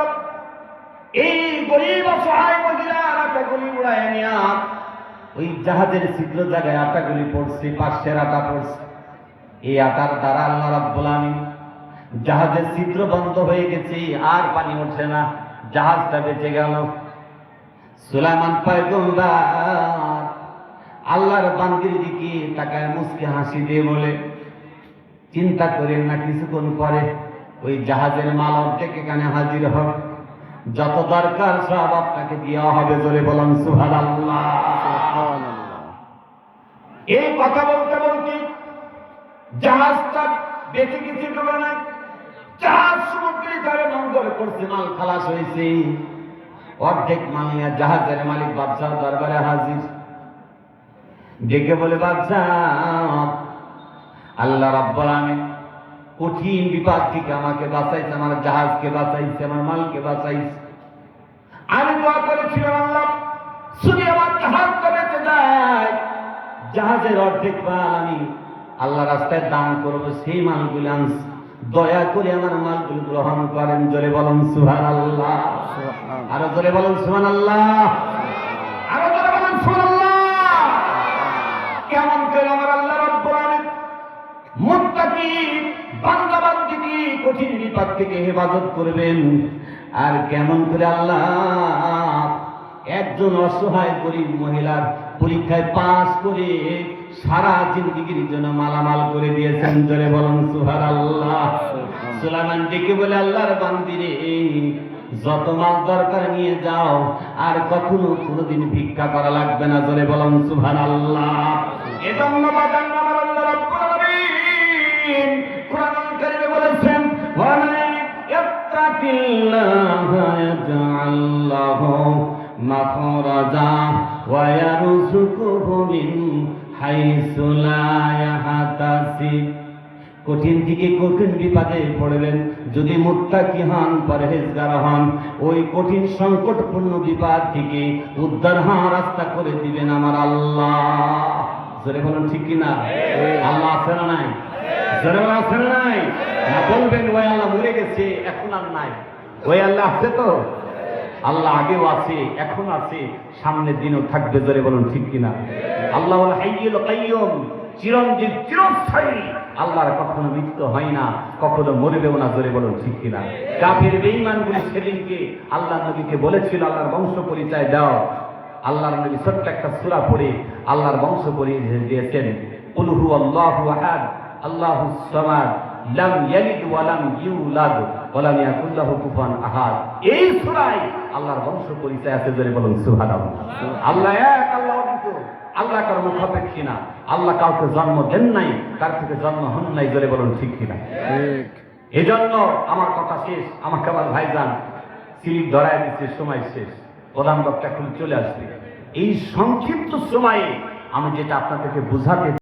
এই গরিব অসহায় মহিলা আটাগুলি উড়ায় নিয়া ওই জাহাজের ছিদ্র জায়গায় আটাগুলি পড়ছে, পাশের আটা পড়ছে। এই আটার দ্বারা আল্লাহ রাব্বুল আলামিন জাহাজের ছিদ্র বন্ধ হয়ে গেছে, আর পানি উঠছে না, জাহাজটা বেঁচে গেল। সুলাইমান পয়গম্বর আল্লাহর বান্দির দিকে তাকায় মুচকি হাসি দিয়ে বলে, চিন্তা করেন না, কিছুক্ষণ পরে ওই জাহাজের মাল অর্ধেক এখানে হাজির হবে, যত দরকার সব আপনাকে দেওয়া হবে। জোরে বলুন সুবহানাল্লাহ। এই কথা বলতে বলতে জাহাজটা বেঁচে গেছে, ডুবে না, জাহাজ সমুদ্রের ধারে নঙ্গর করছে, মাল খালাস হয়েছে, অর্ধেক মাল নিয়ে জাহাজের মালিক বাদশার দরবারে হাজির। ডেকে বলে, বাদশা, আল্লাহ রাব্বুল আলামিন কঠিন বিপদ থেকে আমাকে বাঁচাইছে, আমার জাহাজকে বাঁচাইছে, আমার মালকে বাঁচাইছে। আমি দোয়া করেছিলাম, আল্লাহ শুধু আমার জাহাজটা বেঁচে যায়, জাহাজের অর্ধেক মাল আমি আল্লাহ রাস্তায় দান করব, সেই মালগুলো আনছি, দয়া করে আমার মালগুলো গ্রহণ করেন। জোরে বলুন সুবহানাল্লাহ। আরো জোরে বলুন সুবহানাল্লাহ। আরো জোরে বলুন সুবহানাল্লাহ। কেমন করে আমার আল্লাহ রাব্বুল আলামিন মুত্তাকি বান্দা বান্দিকে কঠিন বিপদ থেকে হেফাজত করবেন, আর কেমন করে আল্লাহ একজন অসহায় গরিব মহিলার পরীক্ষায় পাস করে সারা জিন্দেগির জন্য মালামাল করে দিয়েছেন। জোরে বলুন সুবহানাল্লাহ। সুলাইমান ডেকে বলে, আল্লাহর বান্দিরে, যত মাল দরকার নিয়ে যাও, আর কখনো কোনোদিন ভিক্ষা করা লাগবে না। জোরে বলুন সুবহানাল্লাহ। এজন্য বাজান আমার আল্লাহ রাব্বুল আলামিন কুরআনুল কারীমে বলেছেন, ওয়া মান ইয়াত্তাকিল্লাহা ইয়াজআল লাহু মাখরাজা ওয়া ইয়ারযুকুহু মিন হাইসু লা ইয়াহতাসিব। কঠিন থেকে কঠিন বিপদে পড়বেন, যদি মুত্তাকি হন, পরহেজগার হন, ওই কঠিন সংকটপূর্ণ বিপদ থেকে উদ্ধার হওয়ার রাস্তা করে দিবেন আমার আল্লাহ। জোরে বলুন ঠিক কিনা? আল্লাহ আছে না নাই? জোরে বলুন আছে না নাই? না বলবেন ওই আল্লাহ মরে গেছে, এখন আর নাই। ওই আল্লাহ আছে তো, আল্লাহ আগেও আছে, এখন আছে, সামনের দিনও থাকবে। জোরে বলুন ঠিক কিনা? আল্লাহ হাইয়ুল কাইয়ুম, চিরঞ্জীব চিরস্থায়ী, আল্লাহর কখনো মৃত্যু হয় না, কখনো মরবেও না, জোরে বলুন ঠিক কিনা? কাফের বেঈমানগুলি সেদিনকে আল্লাহর নবীকে বলেছিল আল্লাহর বংশ পরিচয় দাও। আল্লাহর নবী ছোট্ট একটা সূরা পড়ে আল্লাহর বংশ পরিচয় দিয়েছেন, কুল হুয়াল্লাহু আহাদ আল্লাহুস সামাদ লাম ইয়ালিদ ওয়া লাম ইউলাদ ওয়া লাম ইয়াকুল লাহু কুফুয়ান আহাদ। এই সূরায় আল্লাহর বংশ পরিচয় আছে, জোরে বলুন সুবহানাল্লাহ। আল্লাহ এক, আল্লাহ অদ্বিত, আল্লাহ কারো মুখাপেক্ষী না, আল্লাহ কাউকে জন্ম দেন নাই, কার থেকে জন্ম হন নাই, জোরে বলুন ঠিক কিনা? ঠিক। এজন্য আমার কথা শেষ, আমাকে আমার ভাইজান সিলিপ ধরায় দিচ্ছে, সময় শেষ, প্রধান বক্তা এখন চলে আসবে। এই সংক্ষিপ্ত সময়ে আমি যেটা আপনাদেরকে বোঝাতে